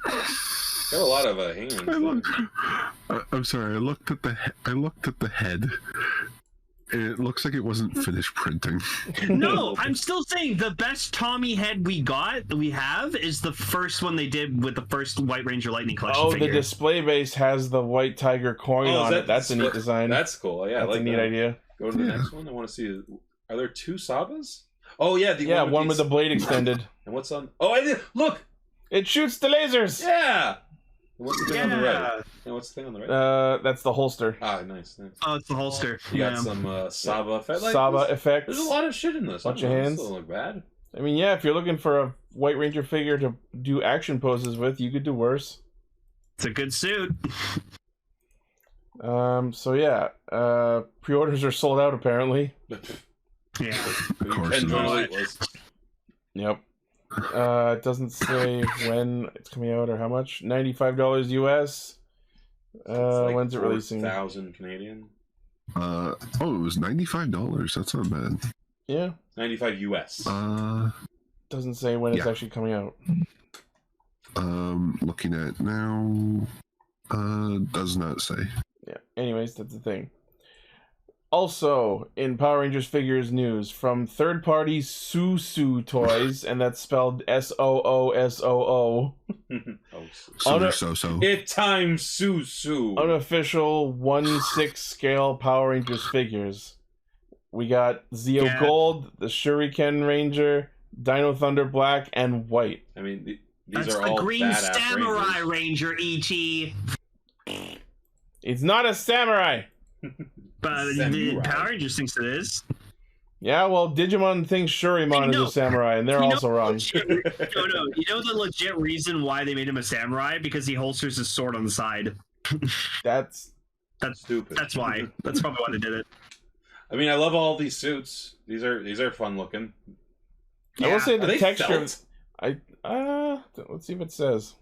a lot of hands. I'm sorry. I looked at the head. And it looks like it wasn't finished printing. No, I'm still saying the best Tommy head we have is the first one they did with the first White Ranger Lightning Collection Oh, figure. the display base has the White Tiger coin on it. That's a neat design. That's cool. Yeah, That's I like a neat that. idea. Go to the next one. I want to see. Are there two Sabas? Oh yeah, One with the blade extended. And what's on? Oh, I did. Look. It shoots the lasers. Yeah. And what's the thing on the right? And what's the thing on the right? That's the holster. Ah, nice. Oh, it's the holster. You got some Saba effect. Saba effects. There's a lot of shit in this. Bunch of hands. Doesn't look bad. I mean, yeah, if you're looking for a White Ranger figure to do action poses with, you could do worse. It's a good suit. So yeah, pre-orders are sold out apparently. Yeah. Of course not. Yep. It doesn't say when it's coming out or how much. $95 US. When's it releasing? 4,000 Canadian. It was $95. That's not bad. Yeah. 95 US. Doesn't say when it's actually coming out. Looking at now. Does not say. Yeah. Anyways, that's the thing. Also, in Power Rangers figures news, from third-party SoosooSue toys, and that's spelled SOOSOO. So. It times SoosooSue. Unofficial 1/6 scale Power Rangers figures. We got Zeo Gold, the Shuriken Ranger, Dino Thunder Black, and White. I mean, these That's are the all Green badass Samurai Rangers. Ranger, E.T. It's not a samurai! But Samurai. Power Rangers thinks it is. Yeah, well, Digimon thinks Shurimon is a samurai, and they're also wrong. No. You know the legit reason why they made him a samurai? Because he holsters his sword on the side. That's stupid. That's why. That's probably why they did it. I mean, I love all these suits. These are fun looking. I will say Are the they texture. felt? Let's see if it says.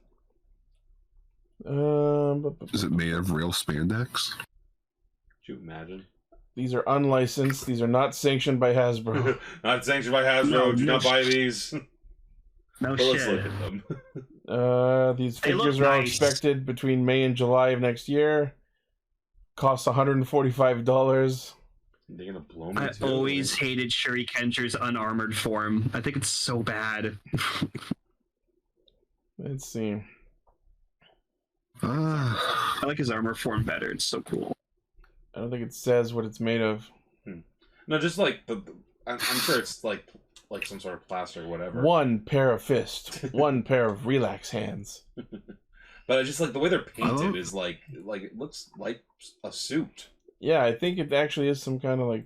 Is it made of real spandex? Could you imagine? These are unlicensed. These are not sanctioned by Hasbro. Not sanctioned by Hasbro. No, Do no not buy these. No But let's shit. look at them. These They look figures are all nice. expected between May and July of next year. Costs $145. They're gonna blow me. I too. always hated Shurikenger's unarmored form. I think it's so bad. Let's see. I like his armor form better. It's so cool. I don't think it says what it's made of. No, just like I'm sure it's like some sort of plaster or whatever. One pair of fists, one pair of relax hands. But I just like the way they're painted is like it looks like a suit. Yeah, I think it actually is some kind of like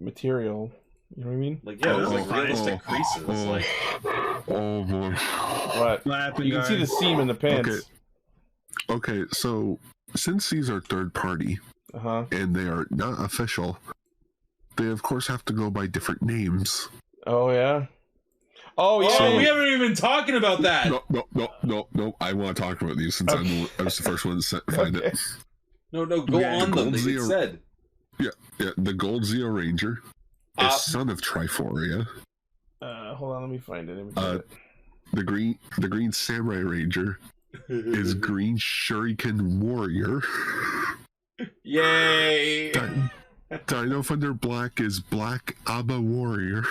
material. You know what I mean? Like yeah, there's like Oh, realistic creases. Like Oh boy. But What happened, you can see the seam in the pants. Okay, so since these are third party and they are not official, they of course have to go by different names. Oh yeah. Oh yeah. Oh, we haven't even been talking about that. No. I want to talk about these since I was the first one to find it. No, go on them. They Zero. said. Yeah, the Gold Zeo Ranger is son of Triforia. Hold on, let me find it. The Green Samurai Ranger is Green Shuriken Warrior. Yay! Dino Thunder Black is Black Abba Warrior.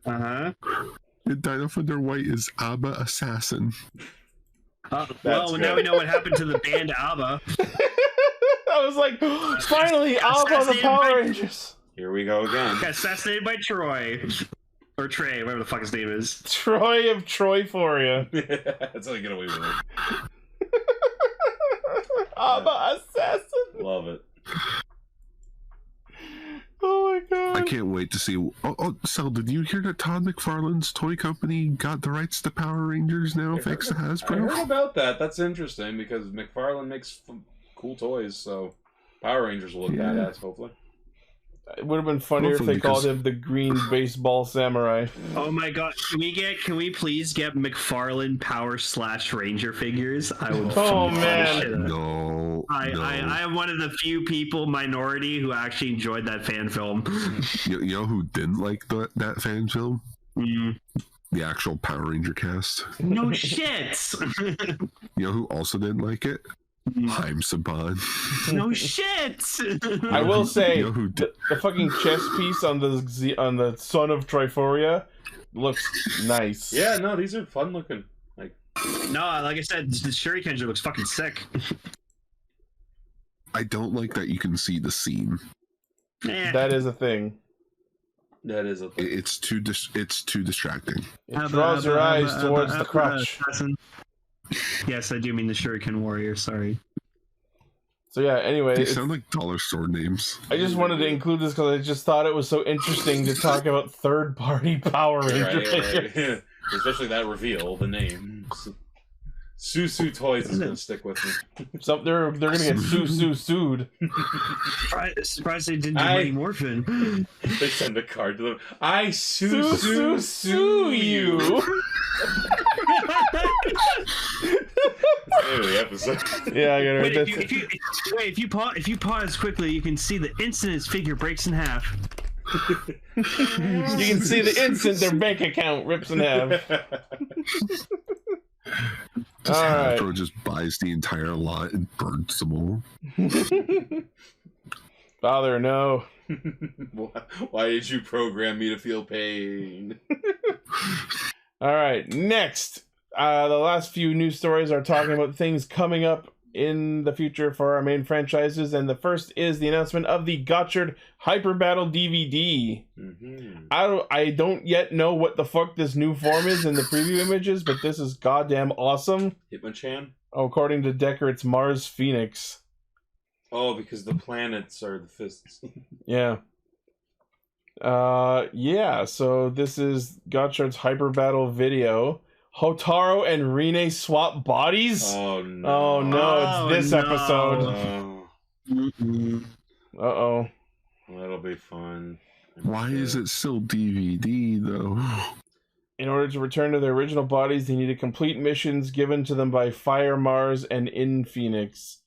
Uh-huh. And Dino Thunder White is Abba Assassin. Well, now we know what happened to the band ABBA. I was like, finally, ABBA on the Power Rangers. Here we go again. Got assassinated by Troy. Or Trey, whatever the fuck his name is. Troy of Troyphoria. That's how you get away with it. ABBA Assassin. Love it. Oh my god. I can't wait to see. Sal, did you hear that Todd McFarlane's toy company got the rights to Power Rangers now, thanks to Hasbro? I heard about that. That's interesting because McFarlane makes cool toys, so Power Rangers will look badass, hopefully. It would have been funnier if they called him the Green Baseball Samurai. Oh my god, can we please get McFarlane Power / Ranger figures? I would man. No. I am one of the few people, minority, who actually enjoyed that fan film. You know who didn't like that fan film? The actual Power Ranger cast. No shit! You know who also didn't like it? Haim Saban. No shit! I will say, You know who the fucking chest piece on the Son of Triforia looks nice. Yeah, no, these are fun looking. No, like I said, the Shuriken looks fucking sick. I don't like that you can see the seam. That is a thing. That is a thing. It's too distracting. It draws your eyes towards the crotch. Yes, I do mean the Shuriken Warrior, sorry. So yeah, anyway. They sound like dollar store names. I just wanted to include this because I just thought it was so interesting to talk about third-party Power Rangers. Right. Especially that reveal, the name. SoosooSue Toys is going to stick with me. So they're going to get sued. Surprised they didn't do Mighty Morphin. They send a card to them. I SoosooSue you. End of the episode. Yeah, I gotta wait, if you pause quickly, you can see the instant his figure breaks in half. You can see the instant their bank account rips in half. Hasbro just buys the entire lot and burns them all. Father, no. Why did you program me to feel pain? All right, next. The last few news stories are talking about things coming up in the future for our main franchises, and the first is the announcement of the Gotchard Hyper Battle DVD. I don't yet know what the fuck this new form is in the preview images, but this is goddamn awesome. Hitmonchan? Oh, according to Decker, it's Mars Phoenix. Oh, because the planets are the fists. Yeah. Yeah, so this is Gotchard's Hyper Battle video. Hotaro and Rine swap bodies? Oh no. Oh no, it's this episode. Uh-oh. That'll be fun. Why is it still DVD, though? In order to return to their original bodies, they need to complete missions given to them by Fire Mars and In Phoenix.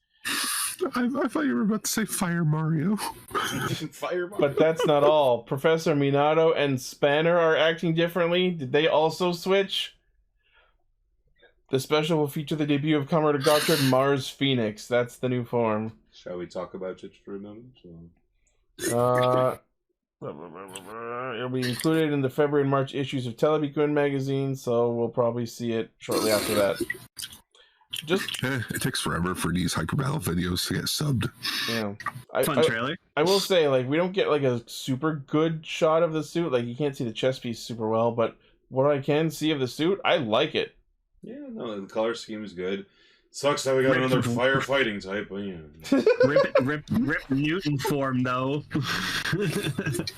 I thought you were about to say Fire Mario. Fire Mario. But that's not all. Professor Minato and Spanner are acting differently. Did they also switch? The special will feature the debut of Kamen Rider Gotchard Mars Phoenix. That's the new form. Shall we talk about it for a moment? It'll be included in the February and March issues of Telebikun magazine, so we'll probably see it shortly after that. It takes forever for these Hyper Battle videos to get subbed. Yeah. Fun trailer. I will say, like, we don't get like a super good shot of the suit. Like, you can't see the chest piece super well, but what I can see of the suit, I like it. Yeah, no, the color scheme is good. Sucks that we got another firefighting type, but yeah. Rip Newton form, though. Because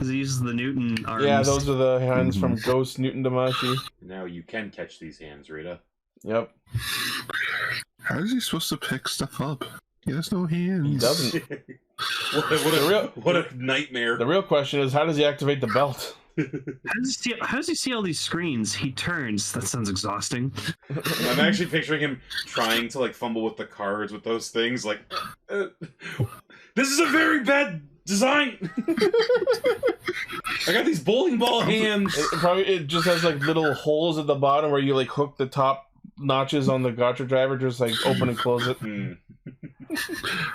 he uses the Newton arms. Yeah, those are the hands from Ghost Newton Damashi. Now you can catch these hands, Rita. Yep. How is he supposed to pick stuff up? He has no hands. He doesn't. What a nightmare. The real question is, how does he activate the belt? How does he see all these screens? He turns. That sounds exhausting. I'm actually picturing him trying to like fumble with the cards with those things, like This is a very bad design. I got these bowling ball hands. It just has like little holes at the bottom where you like hook the top notches on the Gotchard driver, just like open and close it.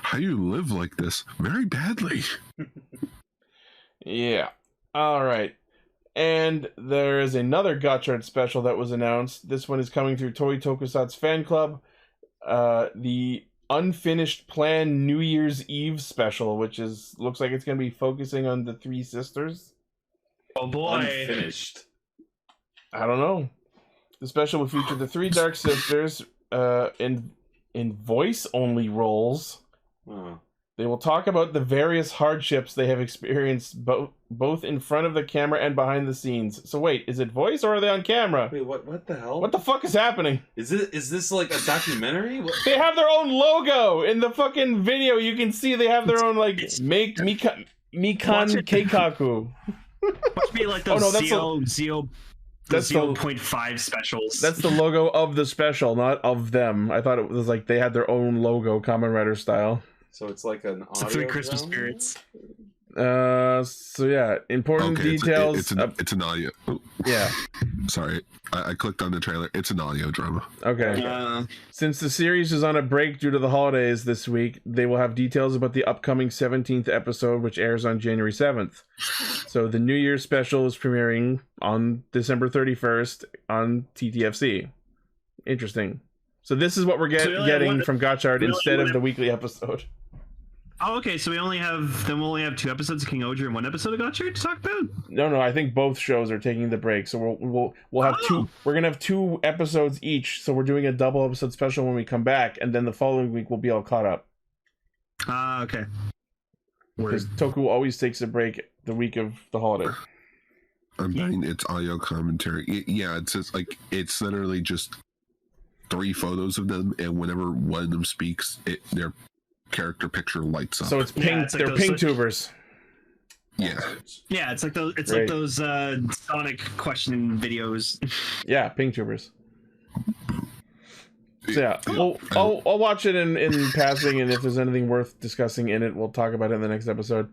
How you live like this? Very badly. Yeah. All right. And there is another Gotchard special that was announced. This one is coming through Toei Tokusatsu Fan Club. The Unfinished Plan New Year's Eve special, which looks like it's going to be focusing on the three sisters. Oh boy. Unfinished. I don't know. The special will feature the three Dark Sisters in voice-only roles. Oh. They will talk about the various hardships they have experienced both in front of the camera and behind the scenes. So wait, is it voice or are they on camera? Wait, what the hell? What the fuck is happening? Is this like a documentary? What? They have their own logo in the fucking video. You can see they have their own like Mikan Keikaku. Must be like those that's 0.5 specials. That's the logo of the special, not of them. I thought it was like they had their own logo, Kamen Rider style. So it's like an audio Three Christmas drama? spirits. So yeah, important details. It's an audio. Oh, yeah. Sorry, I clicked on the trailer. It's an audio drama. Okay. Since the series is on a break due to the holidays this week, they will have details about the upcoming 17th episode, which airs on January 7th. So the New Year's special is premiering on December 31st on TTFC. Interesting. So this is what we're getting from Gotchard instead of the weekly episode. Oh, okay. So we'll only have 2 episodes of King Oger and 1 episode of Gotchard to talk about. No, I think both shows are taking the break. So we'll have two. We're gonna have 2 episodes each. So we're doing a double episode special when we come back, and then the following week we'll be all caught up. Okay. Because Toku always takes a break the week of the holiday. I'm betting it's audio commentary. Yeah, it's just like it's literally just 3 photos of them, and whenever one of them speaks, their character picture lights up. So it's ping. Yeah, it's like they're ping tubers. Yeah. Yeah, it's like those. It's like those Sonic question videos. Yeah, ping tubers. So yeah, I'll watch it in passing, and if there's anything worth discussing in it, we'll talk about it in the next episode.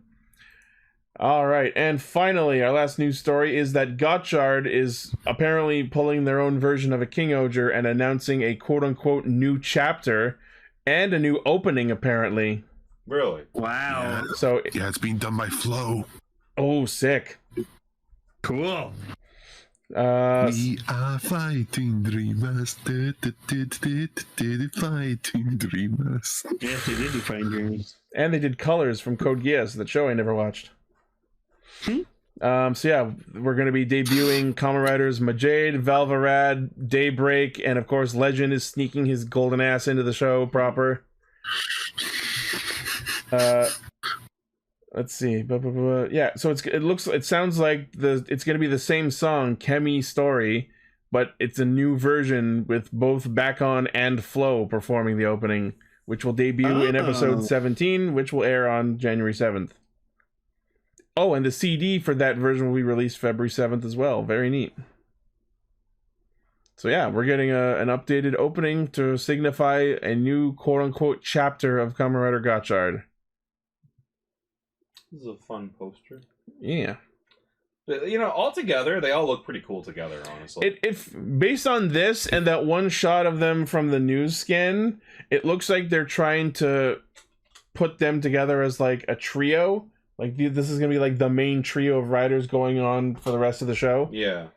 All right, and finally, our last news story is that Gotchard is apparently pulling their own version of a King Oger and announcing a quote-unquote new chapter and a new opening, apparently. Really? Wow. Yeah. So yeah, it's being done by Flow. Oh, sick. Cool. We are fighting dreamers. Fighting dreamers. Yes, they did do fighting dreams. And they did Colors from Code Geass, the show I never watched. So yeah, we're going to be debuting Kamen Riders Majade, Valvarad, Daybreak, and of course Legend is sneaking his golden ass into the show proper. Let's see. Yeah, so it sounds like it's going to be the same song, Kemi Story, but it's a new version with both Bakon and Flo performing the opening, which will debut in episode 17, which will air on January 7th. Oh, and the CD for that version will be released February 7th as well. Very neat. So yeah, we're getting an updated opening to signify a new quote-unquote chapter of Kamen Rider Gotchard. This is a fun poster. Yeah. You know, all together, they all look pretty cool together, honestly. It based on this and that one shot of them from the news scan, it looks like they're trying to put them together as like a trio. Like this is gonna be like the main trio of riders going on for the rest of the show. Yeah.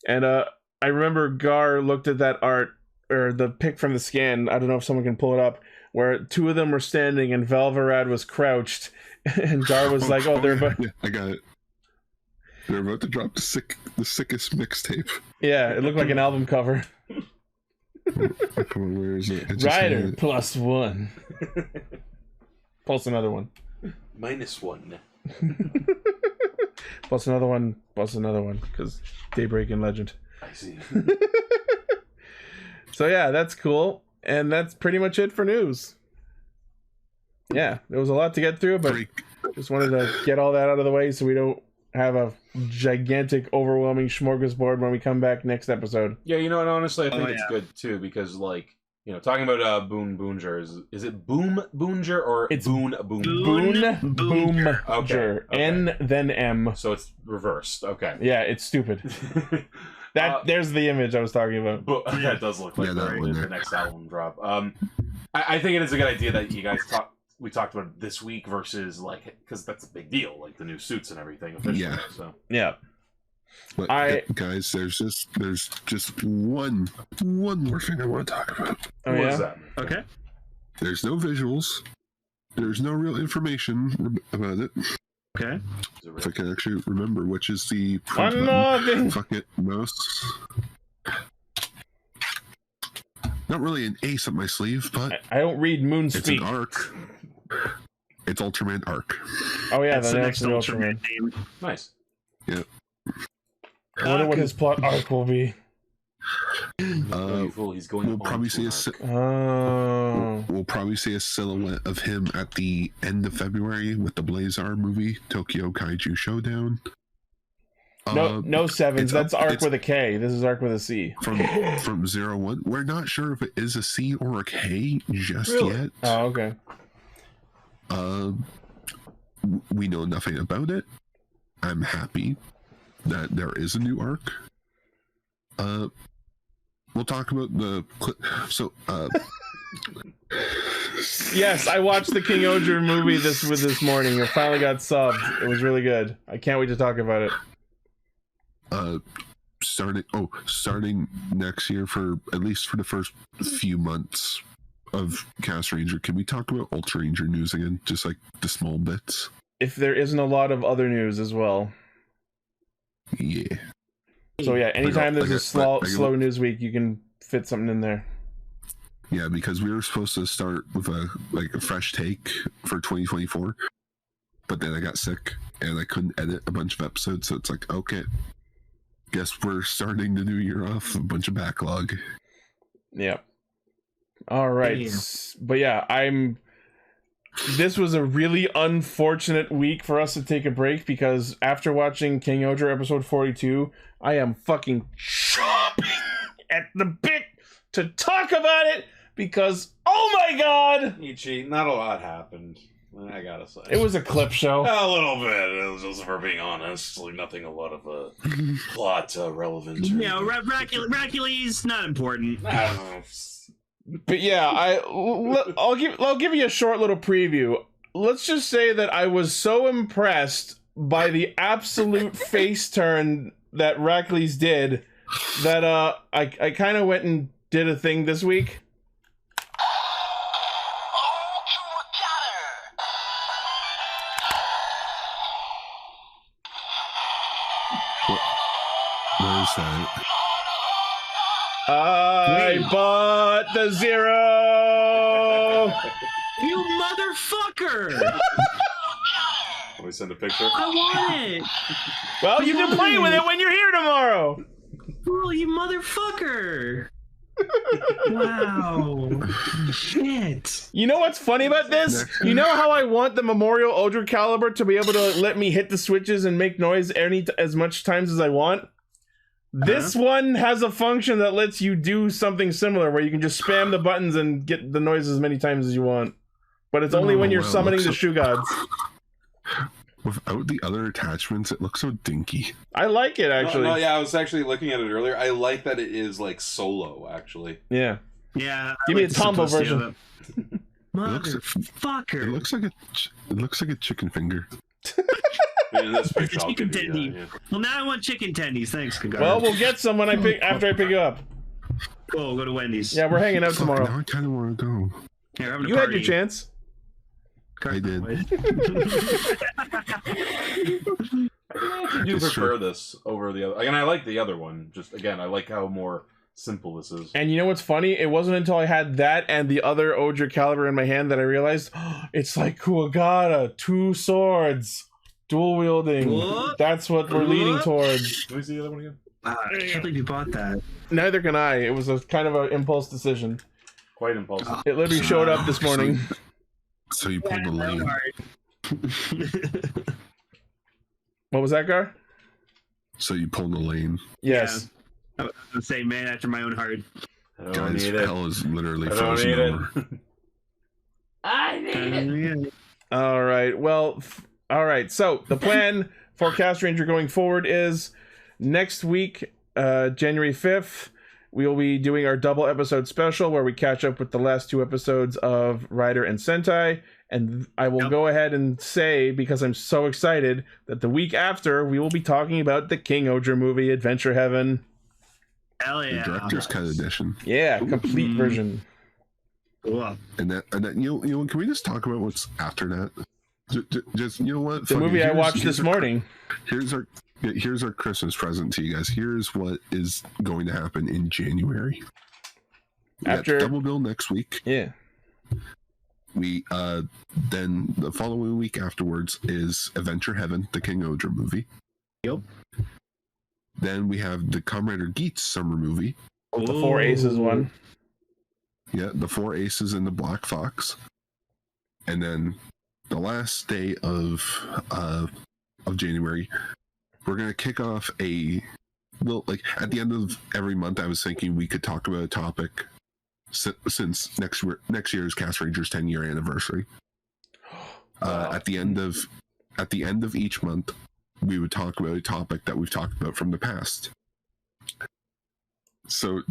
And I remember Gar looked at that art or the pic from the scan. I don't know if someone can pull it up, where 2 of them were standing and Valvarad was crouched, and Gar was like, "Oh, they're about." Yeah, I got it. They're about to drop the sickest mixtape. Yeah, it looked like an album cover. Come on, where is it? Rider +1. Plus another one. -1. Plus another one. Plus another one. Because Daybreak and Legend. I see. So yeah, that's cool. And that's pretty much it for news. Yeah, there was a lot to get through, but just wanted to get all that out of the way so we don't have a gigantic, overwhelming smorgasbord when we come back next episode. Yeah, you know what, honestly, I think it's good, too, because, like, talking about Boonboomger, is it Boonboomger or It's Boonboomger? Boonboomger. Okay. N then M. So it's reversed. Okay. Yeah, it's stupid. There's the image I was talking about. But that does look like the next album drop. I think it is a good idea that you guys we talked about it this week versus because that's a big deal, like the new suits and everything. Yeah. So yeah. But guys, there's just one more thing I want to talk about. Oh, what yeah? is that? Okay. There's no visuals. There's no real information about it. Okay. If I can actually remember which is the fucking mouse. Not really an ace up my sleeve, but I don't read Moon it's Speak. an arc. It's Ultraman Arc. Oh yeah, That's the next next Ultraman name. Nice. Yeah. I wonder what his plot arc will be. He's going. We'll probably see we'll probably see a silhouette of him at the end of February with the Blazar movie, Tokyo Kaiju Showdown. No sevens. That's arc with a K. This is arc with a C. From 01. We're not sure if it is a C or a K just yet. Oh, okay. We know nothing about it. I'm happy that there is a new arc. We'll talk about the Yes, I watched the King Oger movie this morning. It finally got subbed. It was really good. I can't wait to talk about it. Starting next year, for at least for the first few months of Cast Ranger, can we talk about Ultra Ranger news again? Just like the small bits. If there isn't a lot of other news as well. Yeah. So yeah, anytime there's a slow news week, you can fit something in there. Yeah, because we were supposed to start with a fresh take for 2024, but then I got sick and I couldn't edit a bunch of episodes, so it's like, okay, guess we're starting the new year off with a bunch of backlog. Yeah. All right. Yeah. But yeah, this was a really unfortunate week for us to take a break because after watching King Oger episode 42, I am fucking chomping at the bit to talk about it because, oh my god! Ichi, not a lot happened. I gotta say. It was a clip show. A little bit. It was just, for being honest, like nothing a lot of plot relevant. Yeah, Racules, not important. I don't know. But yeah, I'll give you a short little preview. Let's just say that I was so impressed by the absolute face turn that Racules did that I kind of went and did a thing this week. What is that? I bought the zero. You motherfucker! Can we send a picture? I want it. Well, you can play with it when you're here tomorrow. Oh, you motherfucker! Wow. Shit. You know what's funny about this? You know how I want the Memorial Ohgercalibur to be able to let me hit the switches and make noise as much times as I want? This one has a function that lets you do something similar where you can just spam the buttons and get the noise as many times as you want. But it's only when you're summoning the shoe gods. Without the other attachments, it looks so dinky. I like it, actually. No, yeah, I was actually looking at it earlier. I like that it is like solo, actually. Yeah. Yeah. Give me a combo version. Motherfucker. It looks like a chicken finger. In this picture, I'll Chicken give you, tendy. yeah. Well, now I want chicken tendies. Thanks, Kagar. Well, we'll get some when after I pick you up. Cool, go to Wendy's. Yeah, we're hanging out tomorrow. Now I kind of want to go. Here, having a You had party. your chance. I did. I do prefer this over the other. And I like the other one. Just again, I like how more simple this is. And you know what's funny? It wasn't until I had that and the other Ohgercalibur in my hand that I realized it's like Kuwagata, 2 swords, dual wielding. What? That's what we're leading towards. Can we see the other one again? I can't believe you bought that. Neither can I. It was a kind of an impulse decision. Quite impulsive. It literally showed up this morning. So you pulled the lane. What was that, Gar? So you pulled the lane. Yes. I would say man after my own heart. I don't Guys, need it. hell is literally I don't frozen need over. it. I need it. All right. Well, all right. So the plan for Cast Ranger going forward is next week, January 5th, we will be doing our double episode special where we catch up with the last 2 episodes of Rider and Sentai. And I will go ahead and say, because I'm so excited, that the week after we will be talking about the King Oger movie, Adventure Heaven. Hell yeah. The director's cut edition. Yeah, complete version. Cool. And that you know, can we just talk about what's after that? Just you know what? The movie I watched this morning. Here's our Christmas present to you guys. Here's what is going to happen in January. After double bill next week. Yeah. We then the following week afterwards is Adventure Heaven, the King Oger movie. Yep. Then we have the Kamen Rider Geats summer movie. The 4 Aces one. Yeah, the 4 Aces and the Black Fox. And then the last day of January, we're gonna kick off a little, like, at the end of every month. I was thinking we could talk about a topic since next year's Cast Rangers 10-year anniversary. At the end of each month, we would talk about a topic that we've talked about from the past. So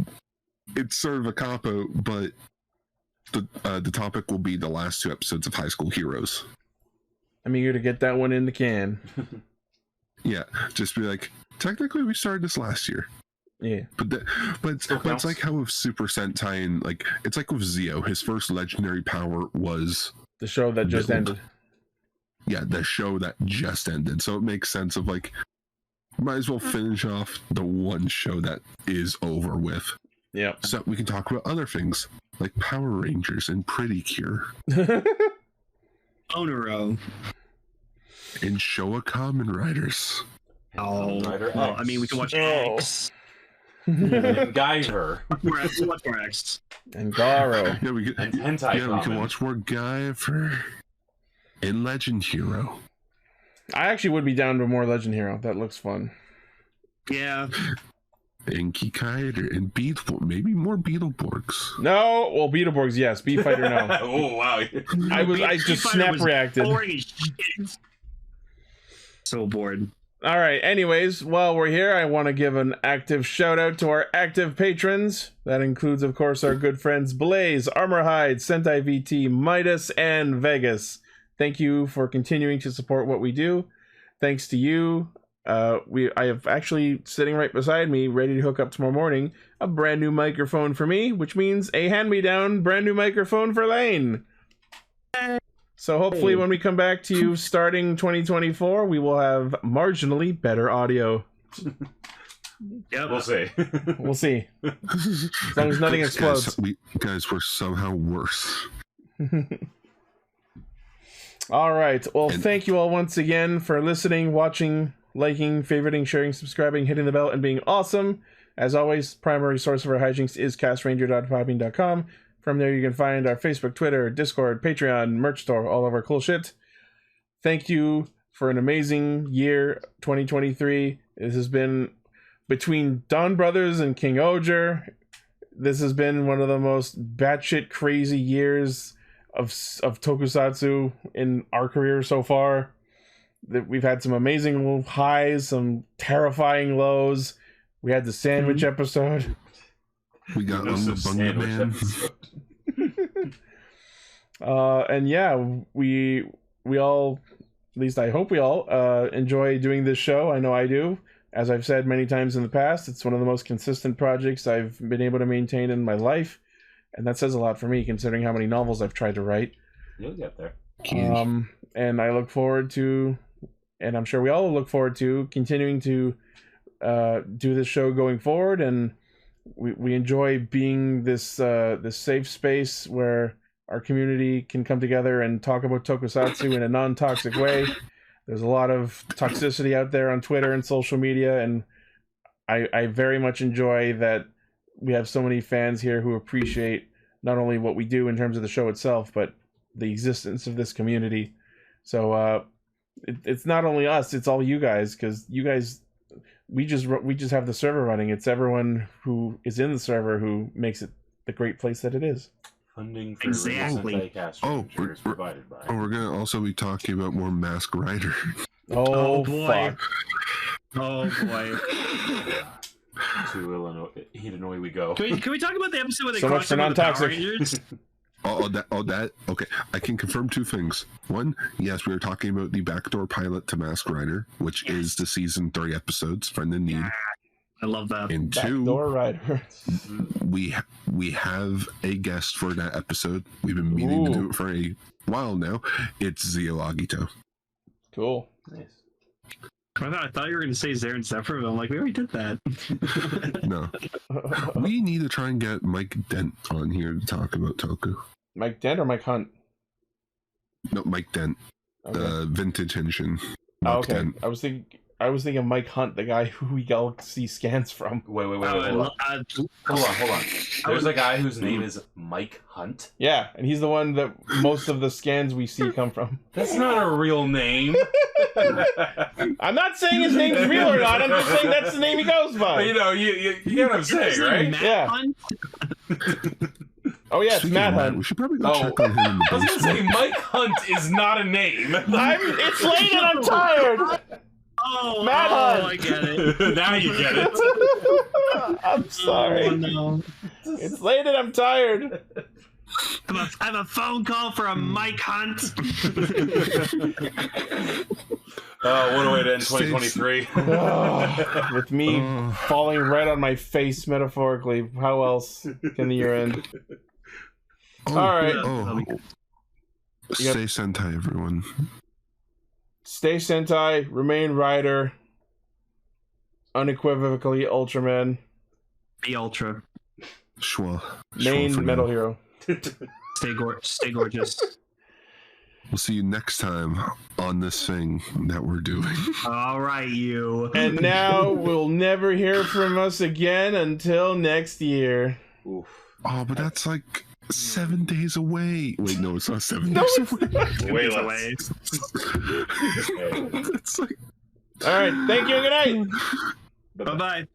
it's sort of a cop-out, but the topic will be the last 2 episodes of High School Heroes. I'm eager to get that one in the can. Yeah, just be like, technically we started this last year. Yeah. But it's like how with Super Sentai, and like it's like with Zeo, his first legendary power was The show that just ended. Yeah, the show that just ended. So it makes sense of like, might as well finish off the one show that is over with. Yeah. So we can talk about other things like Power Rangers and Pretty Cure. Onero. And Showa Kamen Riders. Oh, Rider well, X. I mean, we can watch Oh. X. Guyver. Watch more X. And Garo. Yeah, we And can. Hentai Yeah, we can Kamen. watch more Guyver and Legend Hero. I actually would be down to more Legend Hero. That looks fun. Yeah. And Kikaider and maybe more Beetleborgs. No, well, Beetleborgs, yes. Beat-Fighter, no. Oh wow. I just snap reacted. Boring as shit. So bored. All right. Anyways, while we're here, I want to give an active shout out to our active patrons. That includes, of course, our good friends Blaze, Armorhide, Sentai VT, Midas, and Vegas. Thank you for continuing to support what we do. Thanks to you, I have actually sitting right beside me, ready to hook up tomorrow morning, a brand new microphone for me, which means a hand-me-down brand new microphone for Lane. So hopefully when we come back to you starting 2024, we will have marginally better audio. Yep. We'll see. We'll see. As long as nothing explodes. Guys, we're somehow worse. All right. Well, thank you all once again for listening, watching, liking, favoriting, sharing, subscribing, hitting the bell, and being awesome. As always, primary source of our hijinks is castranger.podbean.com. From there, you can find our Facebook, Twitter, Discord, Patreon, merch store, all of our cool shit. Thank you for an amazing year, 2023. This has been between Dawn Brothers and King Oger. This has been one of the most batshit crazy years of tokusatsu in our career so far. That we've had some amazing highs, some terrifying lows. We had the sandwich episode. We got on the Bunga Man. And yeah, we all, at least I hope we all, enjoy doing this show. I know I do. As I've said many times in the past, it's one of the most consistent projects I've been able to maintain in my life. And that says a lot for me, considering how many novels I've tried to write. You'll get there. And I look forward to, and I'm sure we all look forward to, continuing to do this show going forward. And we enjoy being this safe space where our community can come together and talk about tokusatsu in a non-toxic way. There's a lot of toxicity out there on Twitter and social media, and I very much enjoy that we have so many fans here who appreciate not only what we do in terms of the show itself, but the existence of this community. So it's not only us, it's all you guys, because you guys, we just have the server running. It's everyone who is in the server who makes it the great place that it is. Funding for Exactly. Sentai Castrangers is provided by. Oh, we're gonna also be talking about more Mask Rider. Oh, boy. fuck. Oh boy. To Illinois we go. Can we talk about the episode where they So much crossed for over the Power non-toxic. Rangers? That. Okay, I can confirm two things. One, yes, we were talking about the backdoor pilot to Mask Rider, which is the season 3 episodes, Friend in Need. I love that. And two, Backdoor Rider. we have a guest for that episode. We've been meaning to do it for a while now. It's Zio Agito. Cool. Nice. I thought you were going to say Zarin Sephiroth. I'm like, we already did that. No, we need to try and get Mike Dent on here to talk about Toku. Mike Dent or Mike Hunt? No, Mike Dent, Okay. the Vintage Henshin. Oh, Mike okay. Dent. I was thinking Mike Hunt, the guy who we all see scans from. Wait, hold Oh, on. Hold on. There's a guy whose name is Mike Hunt. Yeah, and he's the one that most of the scans we see come from. That's not a real name. I'm not saying his name's real or not. I'm just saying that's the name he goes by. But, you know, you get what I'm saying, right? Matt Yeah. Hunt? Oh yeah, it's Speaking Matt of that, Hunt. we should probably go Oh. check on him in the I was gonna basement. say Mike Hunt is not a name. It's late and I'm tired. Oh, Matt Hunt. I get it. Now you get it. I'm sorry. Oh, no. It's late and I'm tired. I have a phone call for a Mike Hunt. What a way to end 2023. With me falling right on my face metaphorically. How else can the year end? Oh, All right. Oh. Stay Sentai, everyone. Stay Sentai, remain Rider, unequivocally Ultraman, Be Ultra. Schwa. main Schwa for Metal now. Hero. Stay gorgeous. We'll see you next time on this thing that we're doing. All right, you. And now we'll never hear from us again until next year. Oof. Oh, but that's like 7 days away. Wait, no, it's not 7 No, days it's away. Way It's less. away. It's like All right, thank you and good night. Bye-bye.